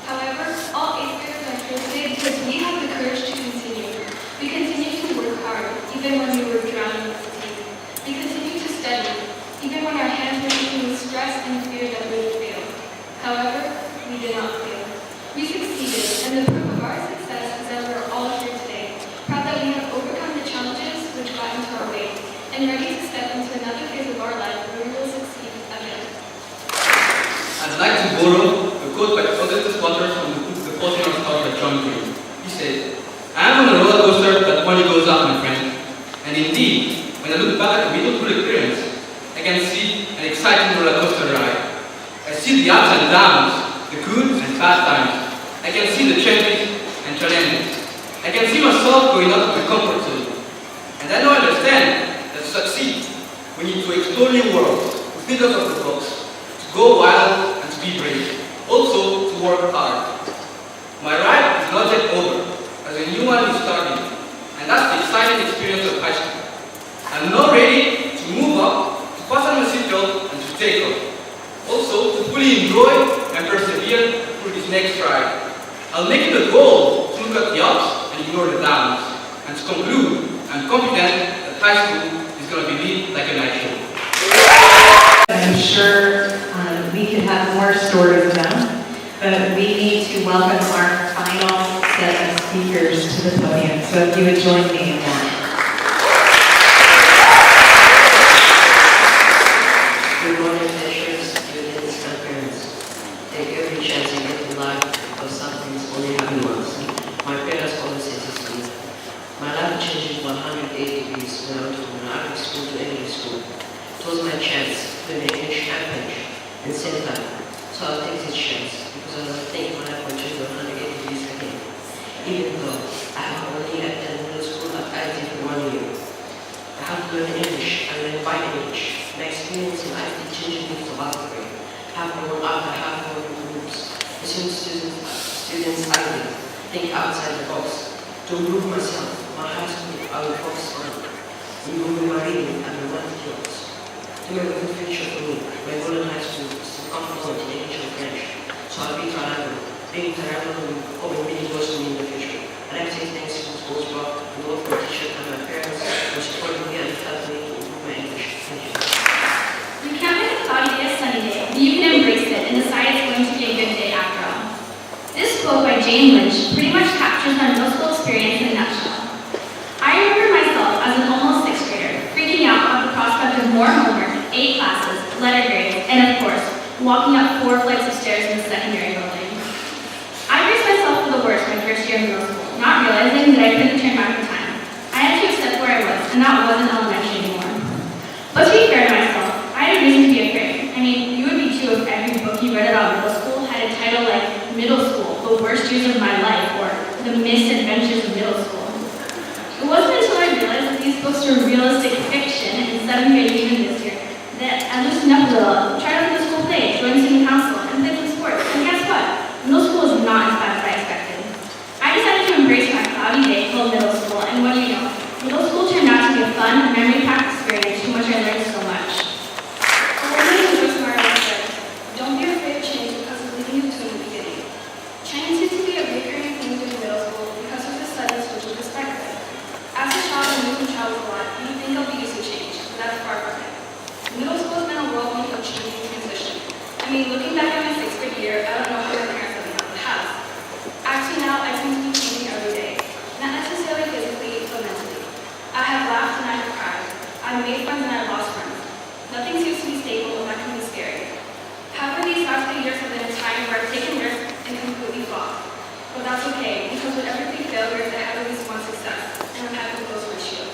However, all 8th graders are here today because we have the courage to continue. We continue to work hard, even when we were drowning in fatigue. We continue to study, even when our hands were shaking with stress and fear that we would fail. However, we did not fail. We succeeded, and the proof of our success is that we are all here today, proud that we have overcome the challenges which got into our way, and ready to step into another phase of our life where we will succeed again. I'd like to borrow a quote by Augustus Waters from the book The Fortune of Star by John Green. He said, "I am on a roller coaster that only goes up, my friend. And indeed, when I look back at the middle school experience, I can see an exciting roller coaster ride. I see the ups and downs, the good and bad times. I can see the changes and challenges. I can stop growing up in my comfort zone. And I now understand that to succeed, we need to explore new worlds, to think out of the box, to go wild and to be brave. Also, to work hard. My ride is not yet over, as a new one is starting, and that's the exciting experience of high school. I'm now ready to move up, to fasten my seatbelt, and to take off. Also, to fully enjoy and persevere through this next ride. I'll make it a goal to look at the ups and ignore the downs. And to conclude, I'm confident that high school is going to be lit like a night show. I'm sure we could have more stories now, but we need to welcome our final set of speakers to the podium. So if you would join me in that. Good morning, teachers, students, and parents. Take every chance you get in life because something's only happening once. My parents always say this to me. My life changed 180 degrees when I went from Arabic school to English school. It was my chance to learn English and French in the same time. So I'll take this chance because I think my life will change 180 degrees again. Even though I have only attended middle school at ISD for 1 year. I have to learn English and learn by English. My experience in ISD changed me dramatically. I have grown up, I have grown in groups. Listen to students ideas, think outside the box. To improve myself, my high school, I will focus on improving my reading and my math skills. To make a good future for me, my goal in high school is to become fluent in English and French. So I'll be trilingual. Being trilingual will open many doors for me in the future. I'd like to say thanks to the school's work, and all my teachers and my parents for supporting me and helping me to improve my English. Thank you. You can't make a cloudy day a sunny day, but you can embrace it and decide it's going to be a good day after all. This quote by Jane Lynch pretty much captures my middle school experience in a nutshell. I remember myself as an almost 6th grader, freaking out at the prospect of more homework, A classes, letter grades, and of course, walking up 4 flights of stairs in the secondary building. I braced myself for the worst my first year of middle school, not realizing that I couldn't turn back the time. I had to accept where I was, and that wasn't elementary anymore. But to be fair to myself, I had a reason to be afraid. I mean, you would be too if every book you read about middle school had a title like Middle School, The Worst Years of My Life, or The Misadventures of Middle School. It wasn't until I realized that these books were realistic fiction in 7th grade even this year that I loosened up a little, tried out the school play, joined student council, and played some sports. And guess what? Middle school is not as bad as I expected. I decided to embrace my cloudy day called middle school, and what do you know? Middle school turned out to be a fun, memory-packed experience from which I learned so much. A woman who was smart said, "Don't be afraid of change because of leading you to the beginning." Change used to be a recurring theme during middle school because of the sudden switch of perspective. As a child and moving child a lot, you think of the use of change, but that's far from it. Middle school has been a whirlwind of change and transition. I mean, looking back at my 6th grade year, I don't know how my parents have been able to have. Actually now, I seem to be changing every day. Not necessarily physically, but mentally. I have laughed and I have cried. I've made friends and I've lost friends. Nothing seems to be stable and that can be scary. However, these last few years have been a time where I've taken risks and completely flopped. But that's okay, because with every big failure, there had always one success, and I've had to close my shield.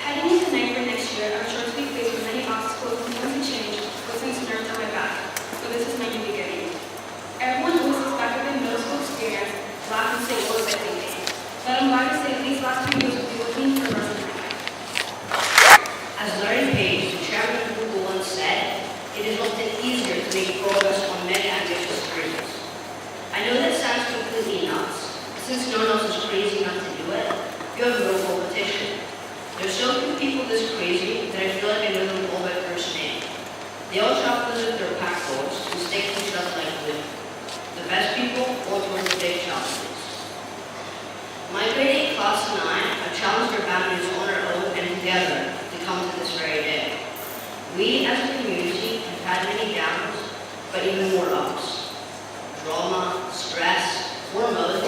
Heading into 9th grade next year, I'm sure to be faced with many obstacles and want to change, but since nerves on my back. So this is my new beginning. Everyone always looks back at their middle school experience, laugh and say, what was I thinking? But I'm glad to say that these last 2 years will be with me for the rest of my life. As Larry Page, the chairman of Google, once said, it is often easier to make progress on many ambitious dreams. I know that sounds completely nuts. Since no one else is crazy enough to do it, you have no competition. There's so few people this crazy that I feel like I know them all by first name. They all shop with their pack goals and stick to each other like glue. The best people all towards the big challenges. My grade 8 class and I have challenged our boundaries on our own and together to come to this very day. We as a community have had many downs, but even more ups. Drama, stress, hormones,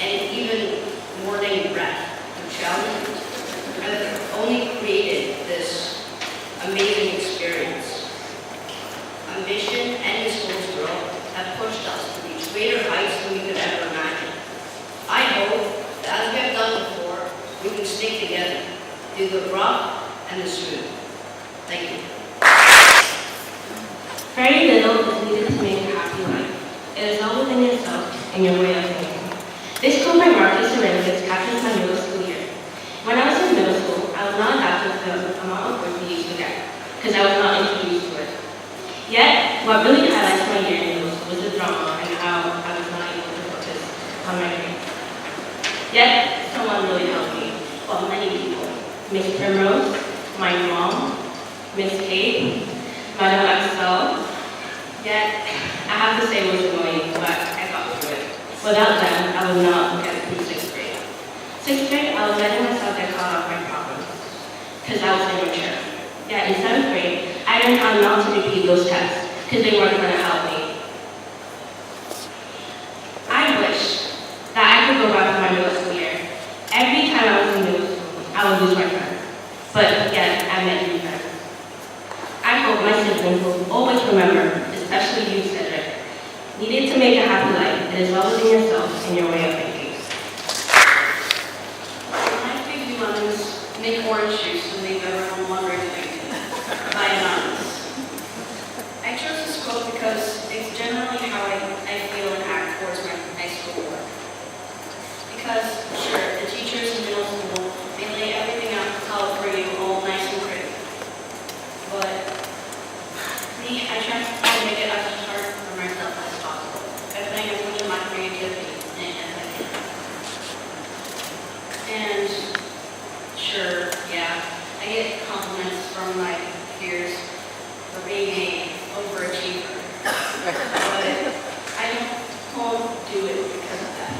and even morning breath of challenges have only created this amazing experience. Ambition and this school's growth have pushed us to reach greater heights than we could ever imagine. I hope that as we have done before, we can stick together through the rough and the smooth. Thank you. Very little is needed to make a happy life. It is all within yourself and your way of thinking. This quote by Marcus Aurelius captures my middle school years. because I was not introduced to it. Yet, what really highlights my year in middle school was the drama and how I was not able to focus on my grades. Yet, someone really helped me, well, many people. Miss Primrose, my mom, Miss Kate, Madam Axel. Yet, I have to say it was annoying, but I got through it. Without them, I would not get through 6th grade. 6th grade, I was letting myself get caught up my problems, because I was immature. Yet in 7th grade, I learned how not to repeat those tests, because they weren't going to help me. I wish that I could go back to my middle school year. Every time I was in middle school, I would lose my friends. But yet, I met new friends. I hope my siblings will always remember, especially you, Cedric. Needed to make a happy life, it is all within yourself and your way of thinking. Lemons make orange juice and leave everyone wondering by anonymous. I chose this quote because it's generally how I feel and act towards my high school work. Because, sure, the teachers in middle school, they lay everything out for you all nice and pretty. But me, I try to make it as hard for myself as possible by putting as much of my creativity in it as I can. And sure, yeah, I get compliments from my peers for being an overachiever. But I won't do it because of that.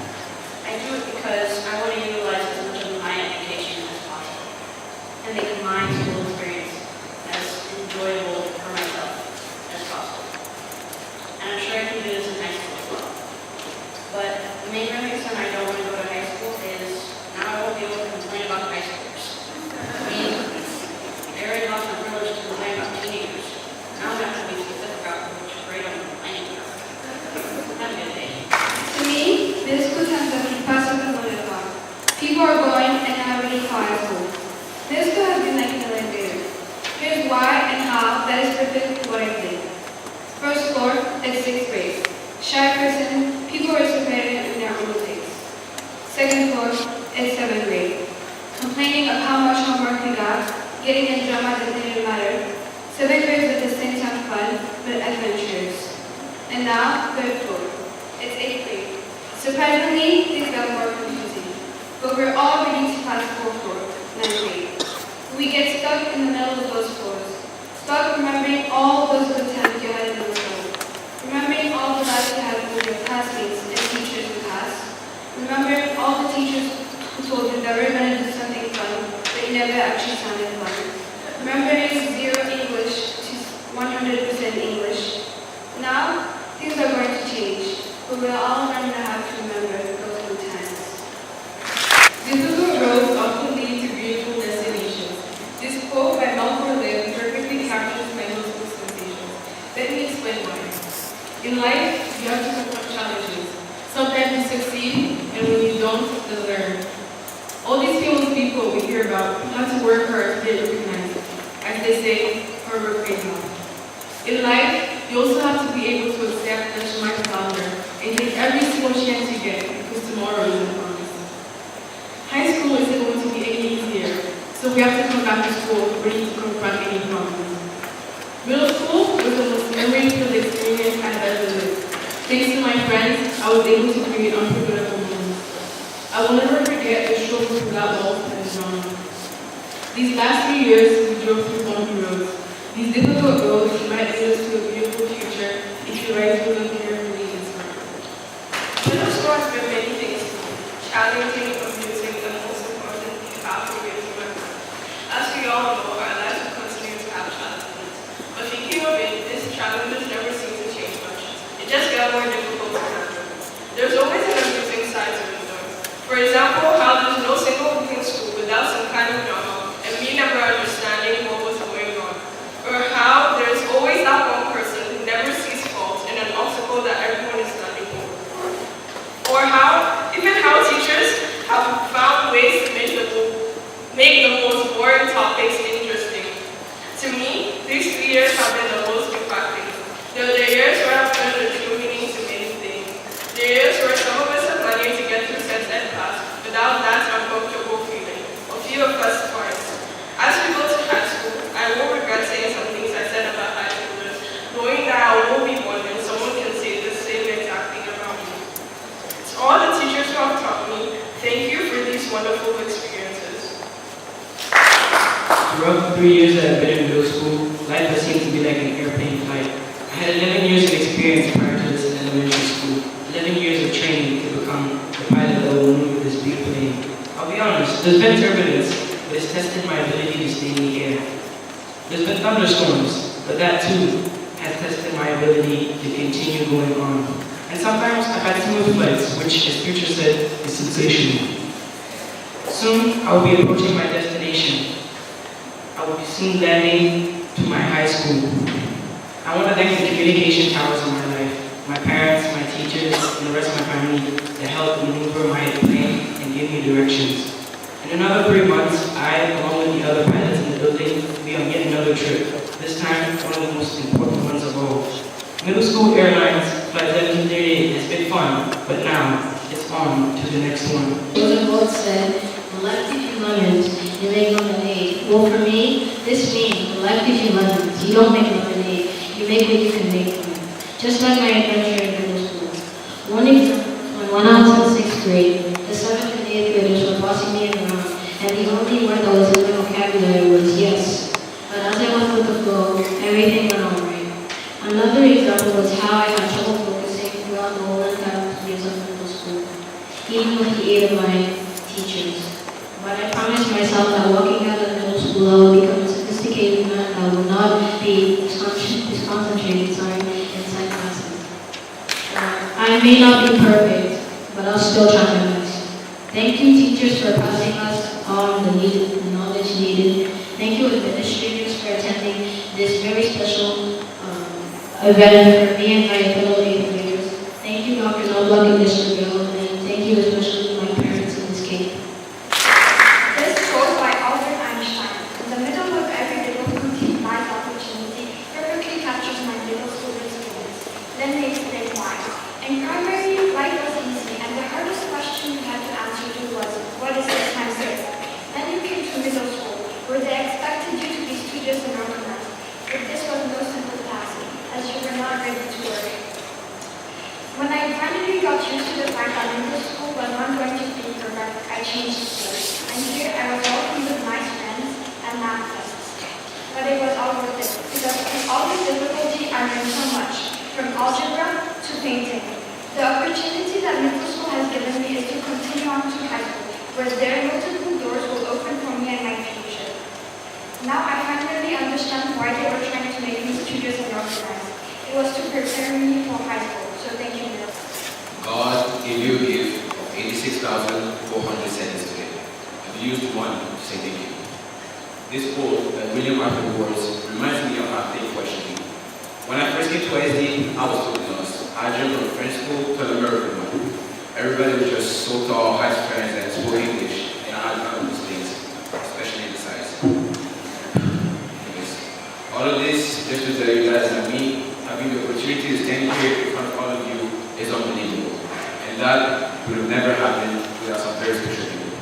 I do it because I want to utilize as much of my education as possible and make my school experience as enjoyable for myself as possible. And I'm sure I can do this in high school as well. But the main reason I don't want to go to high school is now I won't be able to complain about high schoolers. I mean, I already lost my privilege to complain about teenagers. Now I'm going to have to be specific about which grade I'm complaining about. Have a good day. To me, middle school tends to be passive and loaded on. People are going and not ready for high school. Middle school has been like an elevator. Here's why and how that is perfectly what I think. First floor, it's 6th grade. Shy person, people are separated in their own things. Second floor, it's 7th grade. Complaining of how much homework we got, getting in drama that didn't matter. 7th grade is at the same time fun, but adventurous. And now, 3rd floor. It's 8th grade. Surprisingly, things got more confusing. But we're all ready to pass 4th floor, 9th grade. We get stuck in the middle of those floors. Stuck remembering all those good times you had in the school. Remembering all the lives you had with your classmates and teachers in class. Remembering all the teachers who told you that we're going to do something fun, but it never actually sounded fun. Remembering 0 English to 100% English. Now, things are going to change, but we're all going to have to remember those good times. Difficult roads often lead to beautiful destinations. This quote by Malcolm Liv perfectly captures my middle school sensations. Let me explain why. In life, you have to confront challenges. Sometimes you succeed, and when you don't, you learn. All these famous people we hear about have to work hard to get recognized. As they say, hard work pays off. In life, you also have to be able to accept that you might flounder and take every single chance you get, because tomorrow isn't promised. High school isn't going to be any easier, so we have to come back to school ready to confront any problems. Middle school was the most memory-filled experience I've ever lived. Thanks to my friends, I was able to create unforgettable moments. I will never forget the struggles without walls and drama. These last 3 years, we drove through bumpy roads. These difficult roads might lead us to a beautiful future if you rise through them carefully and smartly. Middle school has been many things to me. Challenging, amusing, and most importantly, powerful ways to remember. As we all know, our lives will continue to have challenges. But thinking of it, these challenges never seem to change much. It just got more difficult to handle. There's always an amusing side to it, though. For example, how there's no single week in school without some kind of drama, and me never understanding what was going on. Or how there's always that one person who never sees fault in an obstacle that everyone is standing over. Or how, even how teachers have memorable experiences? Throughout the 3 years that I've been in middle school, life has seemed to be like an airplane flight. I had 11 years of experience prior to this in elementary school, 11 years of training to become the pilot that will maneuver this big plane. I'll be honest, there's been turbulence, but it's tested my ability to stay in the air. There's been thunderstorms, but that too has tested my ability to continue going on. And sometimes I've had smooth flights, which, as Future said, is sensational. Soon, I will be approaching my destination. I will be soon landing to my high school. I want to thank the communication towers in my life, my parents, my teachers, and the rest of my family that helped maneuver my plane and give me directions. In another 3 months, I, along with the other pilots in the building, will be on yet another trip, this time one of the most important ones of all. Middle School Airlines Flight 1738 has been fun, but now it's on to the next one. Joseph Bolt said, "The life gives you lemons, you make lemonade." Well, for me, this means the life gives you lemons, you don't make lemonade, you make what you can make from it. Just like my adventure in middle school. One example, when I was in 6th grade, the 7th and 8th graders were bossing me around, and the only word that was in my vocabulary was yes. But as I went with the flow, everything went all right. Another example was how I had trouble focusing throughout the whole entire years of middle school, even with the aid of my teachers. But I promised myself that walking out of middle school, I would become a sophisticated man that would not be disconcentrated inside classes. I may not be perfect, but I'll still try my best. Thank you, teachers, for passing us on the knowledge needed. Thank you, administrators, for attending this very special event for me and my fellow 8th graders. Thank you, Dr. Noblock and Mr. Bill, and thank you especially my parents in this case. This quote by Albert Einstein, "In the middle of every difficulty lies opportunity," perfectly captures my middle school experience. Let me explain why. In primary, life was easy, and the hardest question we had to answer to was, what is 6 times 6? Then you came to middle school, where they expected you to be studious and organized. But this was no simple task, as you were not ready to work. When I finally got used to the fact that middle school was not going to be perfect, I changed skills. And here I was welcomed with nice friends and math tests. But it was all worth it, because in all this difficulty I learned so much, from algebra to painting. The opportunity that middle school has given me is to continue on to high school, where their multiple doors will open for me and my future. Now I finally understand why they were trying to make me studious and organized. It was to prepare me for high school, so thank you, middle school. God gave you a gift of 86,400 seconds today, and you used one to say thank you. This quote that William Arthur Wars reminds me of our big question. When I first came to ISD, I was totally lost. I jumped from French school to the American one. Everybody was just so tall, had French, and spoke English, and I had none of those things, especially in the size. Anyways, all of this just to tell you guys that me having the opportunity to stand here in front of all of you is unbelievable. And that would have never happened without some very special people.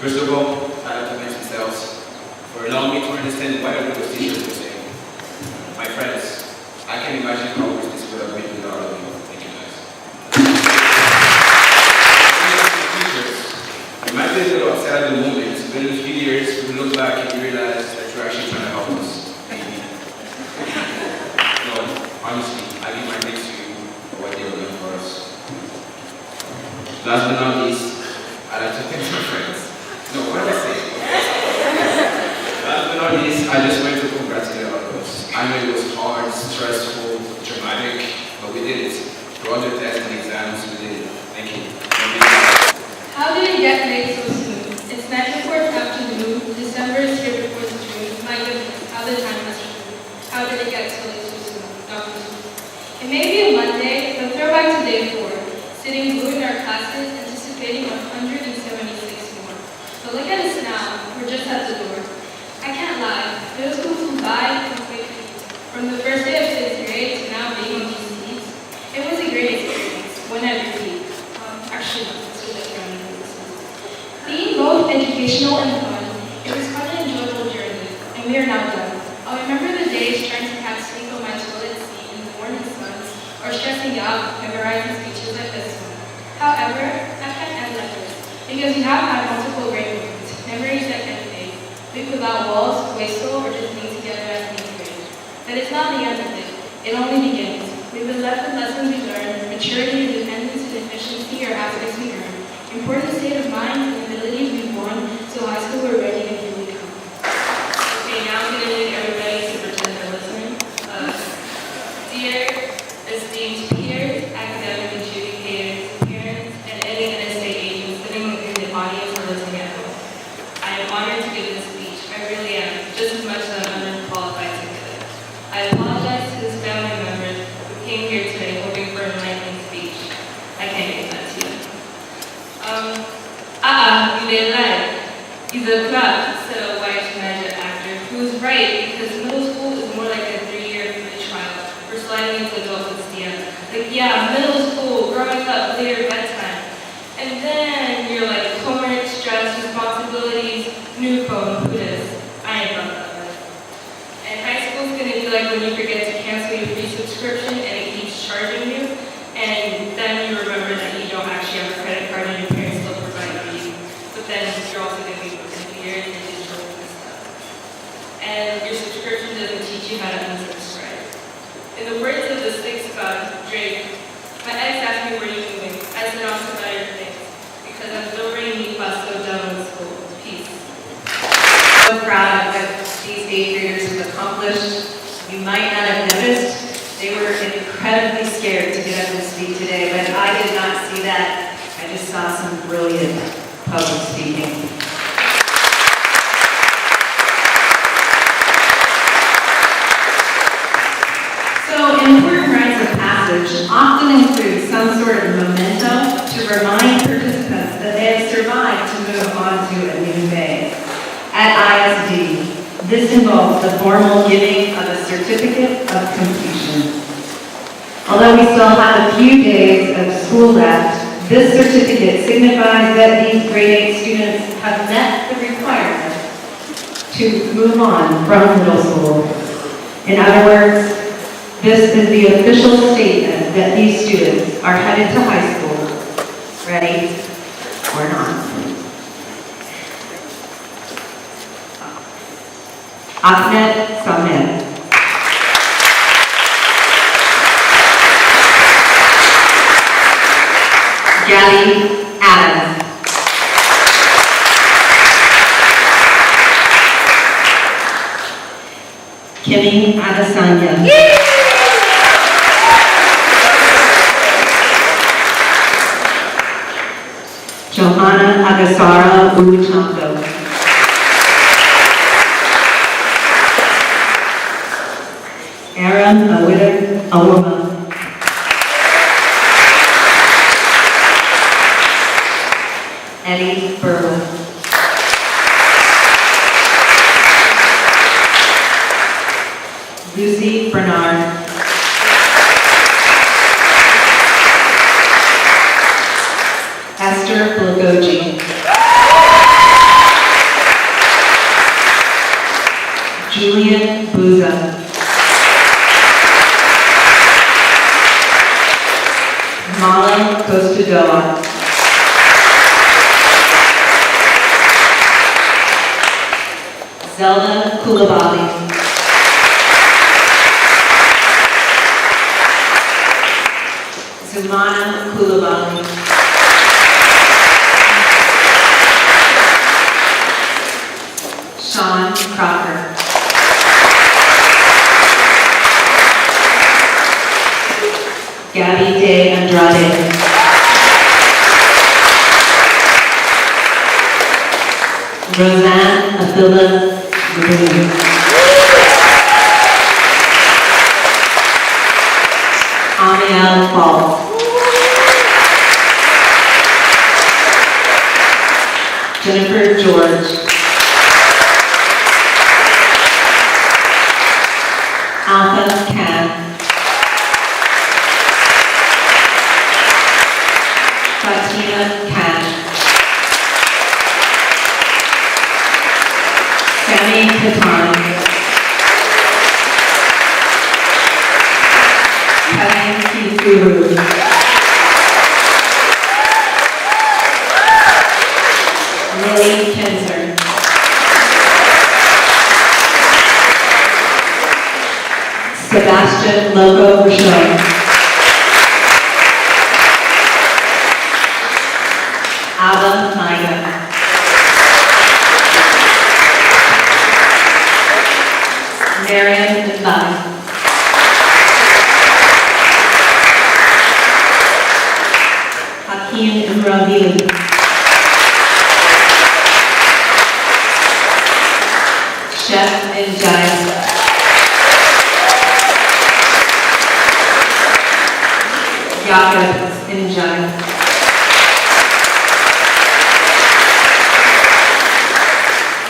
First of all, I'd like to thank themselves for allowing me to understand what every those teachers were saying. My friends, I can imagine how much this would have been without all of you. Thank you guys. Teachers, you might be a little upset at the moment, but in a few years, we look back and realize that you're actually trying to help us. Maybe. No, honestly, I give my thanks to you for what they were doing for us. Last but not least, I'd like to thank my friends. No, what did I say? Last but not least, I just want to congratulate all of us. I know it was hard, stressful, dramatic, but we did it. Through all the tests and exams, we did it. Thank you. How did it get late so soon? It's 9:04 afternoon. December is here before the June. My goodness, how the time has flown. How did it get so late so soon? Dr. Seuss. It may be a Monday, but throw back to day 4, sitting glued in our classes, anticipating 176 more. But look at us now. We're just at the door. I can't lie. Middle school flew by quickly. From the first day of 5th grade to now being on these seats, it was a great experience. When I repeat. Actually, no, it's really being both educational and fun, it was fun and enjoyable journey, and we are now done. I'll remember the days trying to catch sleep on my toilet seat in the morning suns, or stressing out memorizing speeches like this one. However, I can't end like this. because you have had multiple great moments, memories that can fade, built without walls, wasteful, or just being together as an experience. But it's not the end of it. It only begins. We've been left with lessons we learned, maturity, independence, and efficiency are aspects we earn, important state of mind and abilities we've won, so high school we're ready and here we come. Okay, now I'm going to need everybody to pretend they're listening. Dear esteemed peers, academic adjudicators, parents, and any NSA agents sitting in the audience or listening at home. I am honored to give this speech. I really am, just as much as I'm underqualified to give it. I apologize to his family members who came here today hoping for a enlightening speech. I can't give that to you. You didn't lie. He's a clown, said a white magic actor who was right because middle school is more like a 3-year free trial. We're sliding into adulthood at the end. Like, yeah, middle school, growing up, later bedtime. And then you're like, homework, stress, responsibilities, new phone, who this? I ain't about that life. And high school's gonna be like when you forget to cancel your free subscription and it keeps charging you, and then you remember that you don't actually have a credit card and your parents still provide for you. But then you're also gonna be working weird and digital and stuff. And your subscription doesn't teach you how to unsubscribe. In the words of the Sixth God, Drake, my ex asked me where you moving. I said I'll about your things. Because I'm still bringing you bus so done with school. Peace. So proud of what these 8th graders have accomplished. You might not have noticed, they were incredibly scared to get up and speak today, but I did not see that. I just saw some brilliant public speaking. So important rites of passage often include some sort of memento to remind participants that they have survived to move on to a new phase. At ISD, this involves the formal giving of a certificate of completion. Although we still have a few days of school left, this certificate signifies that these grade 8 students have met the requirement to move on from middle school. In other words, this is the official statement that these students are headed to high school, ready or not. Ahmed Samed. Gabby Adams. Kimmy Adesanya. Johanna Agasara Uwichanko. Aaron Awida Awoma. Eddie Burwell. Lucy Bernard. Esther Blagoji. Julian Buza. Mala Costadoa. Zelda Kulabali. Zumana Kulabali. Sean Crocker. Gabby De Andrade. Roseanne Athila Green. Amiel Falk. Jennifer George. Alpha Can. Fatima Cash. Sammy Katan. Kevin Kisuru. Sebastian Loco Rochelle. Abba Maida. Marian Mbai. Hakeem Ibrahim. Chef Njai. Jakob Njai.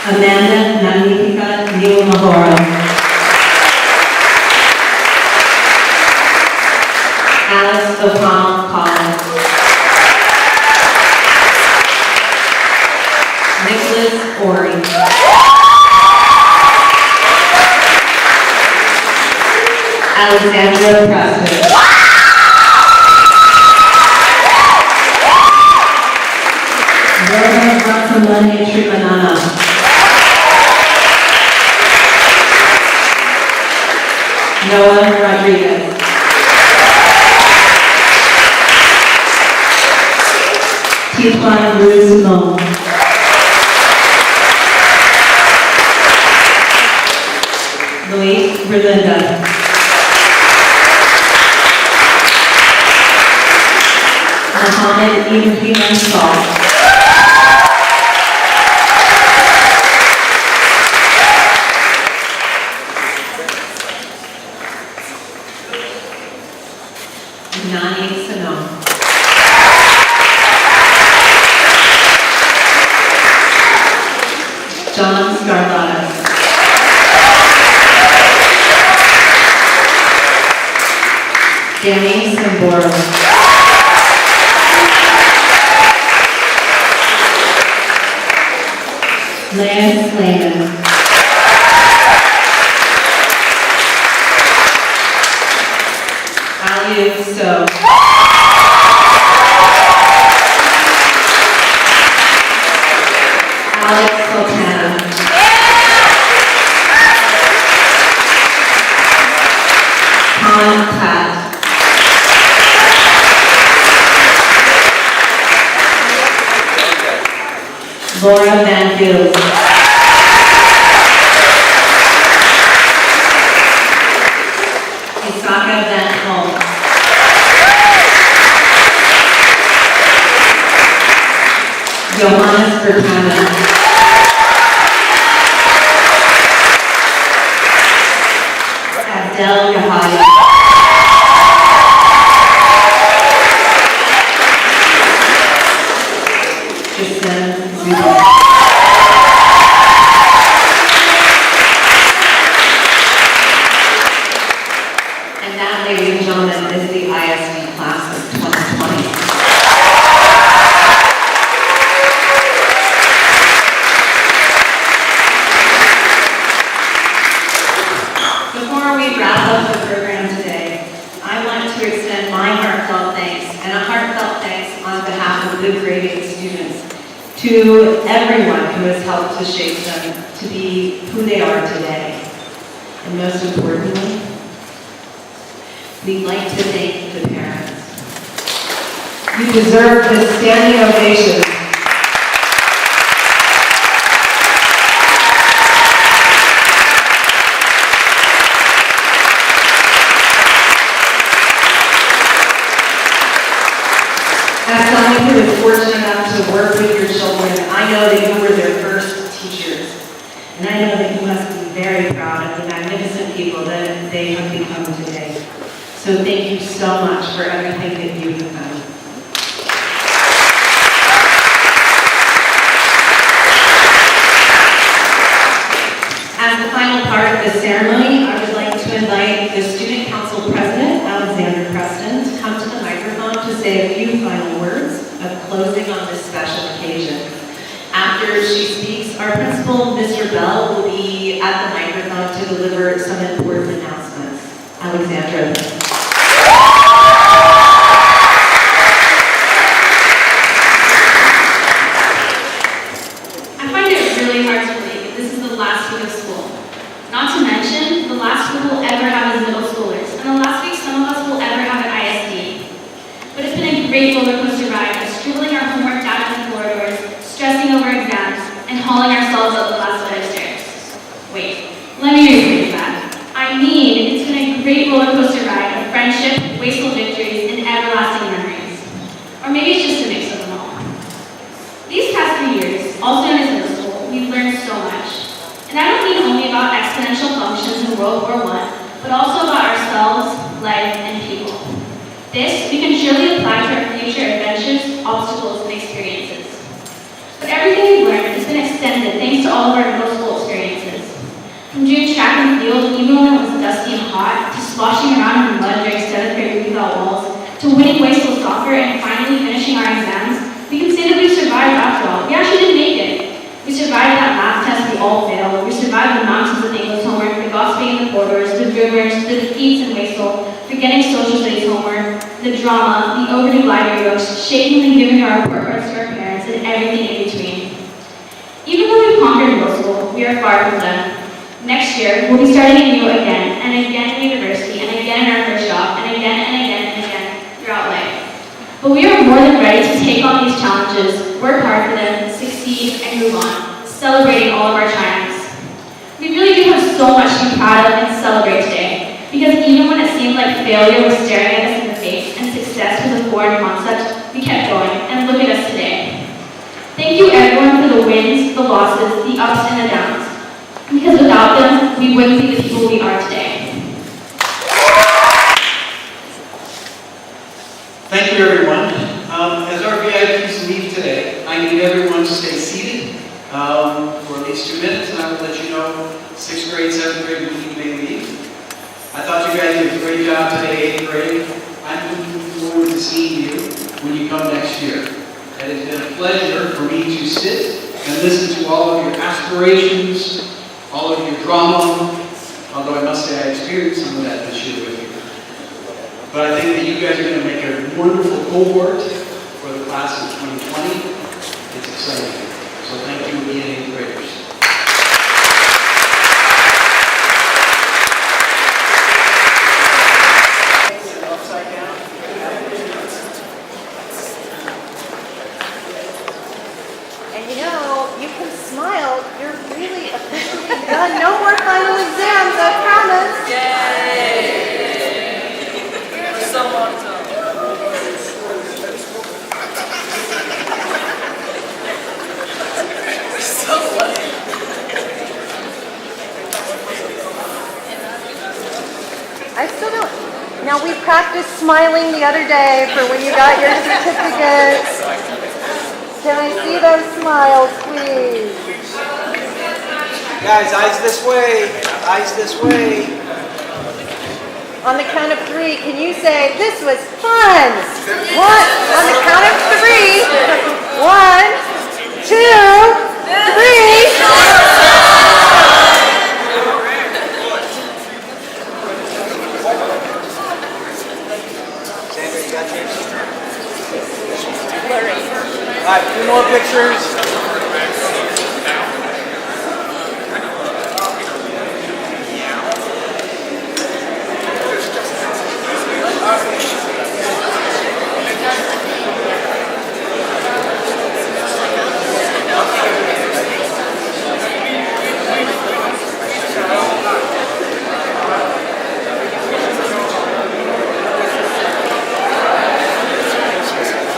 Amanda Magnifica Neil Mahoro. Alice O'Connell Collins. Nicholas Ori. Alexandra Preston. Rohan Rakamani Tripanana. Noah Rodriguez. Tijuan Ruiz Simone. Luis Berlinda. Mohammed Ibrahim Saul. Nani Sanon. John Scarlatta. Danny Samboro. Lance Lehman. Aliu So. Alex Sultana. Han Tat. Laura Van Fields. Isaka Van Holm. Johannes Bertana. Abdel Gahaya. Jason Zuber. And that, ladies and gentlemen, is the ISD class of 2020. Before we wrap up the program today, I want to extend my heartfelt thanks and a heartfelt thanks on behalf of the grading students to everyone who has helped to shape them to be who they are today. And most importantly, we'd like to thank the parents. You deserve this standing ovation. As someone who is fortunate enough to work with your children, I know that you were their first teachers. And I know that you must be very proud of the magnificent people that they have become today. So thank you so much for everything that you have done. As the final part of the ceremony, I would like to invite the Student Council President, Alexandra Preston, to come to the microphone to say a few final words of closing on this special occasion. After she speaks, our principal, Mr. Bell, will be at the microphone to deliver some important announcements. Alexandra. I find it really hard to believe this is the last week of school. Not to mention, the last week we'll ever have as middle schoolers. some of us will ever have at ISD. But it's been a great roller coaster ride of scribbling our homework down in the corridors, stressing over exams, and hauling ourselves up the last flight of stairs. Wait, let me rephrase that. I mean, it's been a great roller coaster ride of friendship, wasteful victories, and everlasting memories. Or maybe it's just a mix of them all. These past 3 years, also known as middle school, we've learned so much. And I don't mean only about exponential functions in World War I, but also about ourselves, life, and people. This we can surely apply to our future adventures, obstacles, and experiences. But everything we've learned has been extended thanks to all of our middle school experiences. From doing track and field even when it was dusty and hot, to sloshing around in the mud during 7th grade without walls, to winning wasteful soccer and finally finishing our exams, we can say that we survived after all. We actually did make it. We survived that math test we all failed. We survived the mountains of English homework, the gossiping in the corridors, the rumors, the defeats and wasteful, forgetting social studies homework, the drama, the overdue library books, shaking and giving our report cards to our parents, and everything in between. Even though we've conquered middle school, we are far from done. Next year, we'll be starting anew again, and again in university, and again in our first job, and again and again and again throughout life. But we are more than ready to take on these challenges, work hard for them, succeed, and move on, celebrating all of our triumphs. We really do have so much to be proud of and celebrate today, because even when it seemed like failure was staring at us in the face and success was a foreign concept, we kept going, and look at us today. Thank you everyone for the wins, the losses, the ups and the downs, because without them, we wouldn't be the people we are today. Thank you, everyone. As our VIPs leave today, I need everyone to stay seated for at least 2 minutes, and I will let you know 6th grade, 7th grade, when you may leave. I thought you guys did a great job today, 8th grade. I'm looking forward to seeing you when you come next year. It has been a pleasure for me to sit and listen to all of your aspirations, all of your drama, although I must say I experienced some of that this year with you. But I think that you guys are going to make a wonderful cohort for the class of 2020. It's exciting. So thank you again, 8th graders. And you know, you can smile. You're really officially done. No more final exams, I promise. Yay! So long time. So funny. I still don't. Now, we practiced smiling the other day for when you got your certificates. Can I see those smiles, please? Guys, eyes this way. Eyes this way. On the count of 3, can you say, this was fun? One, on the count of 3. 1, 2, 3. Sandra, you got yours? All right, 2 more pictures.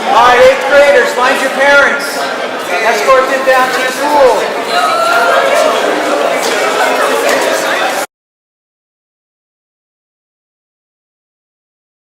All right, 8th graders, find your parents. Escort them down to the pool.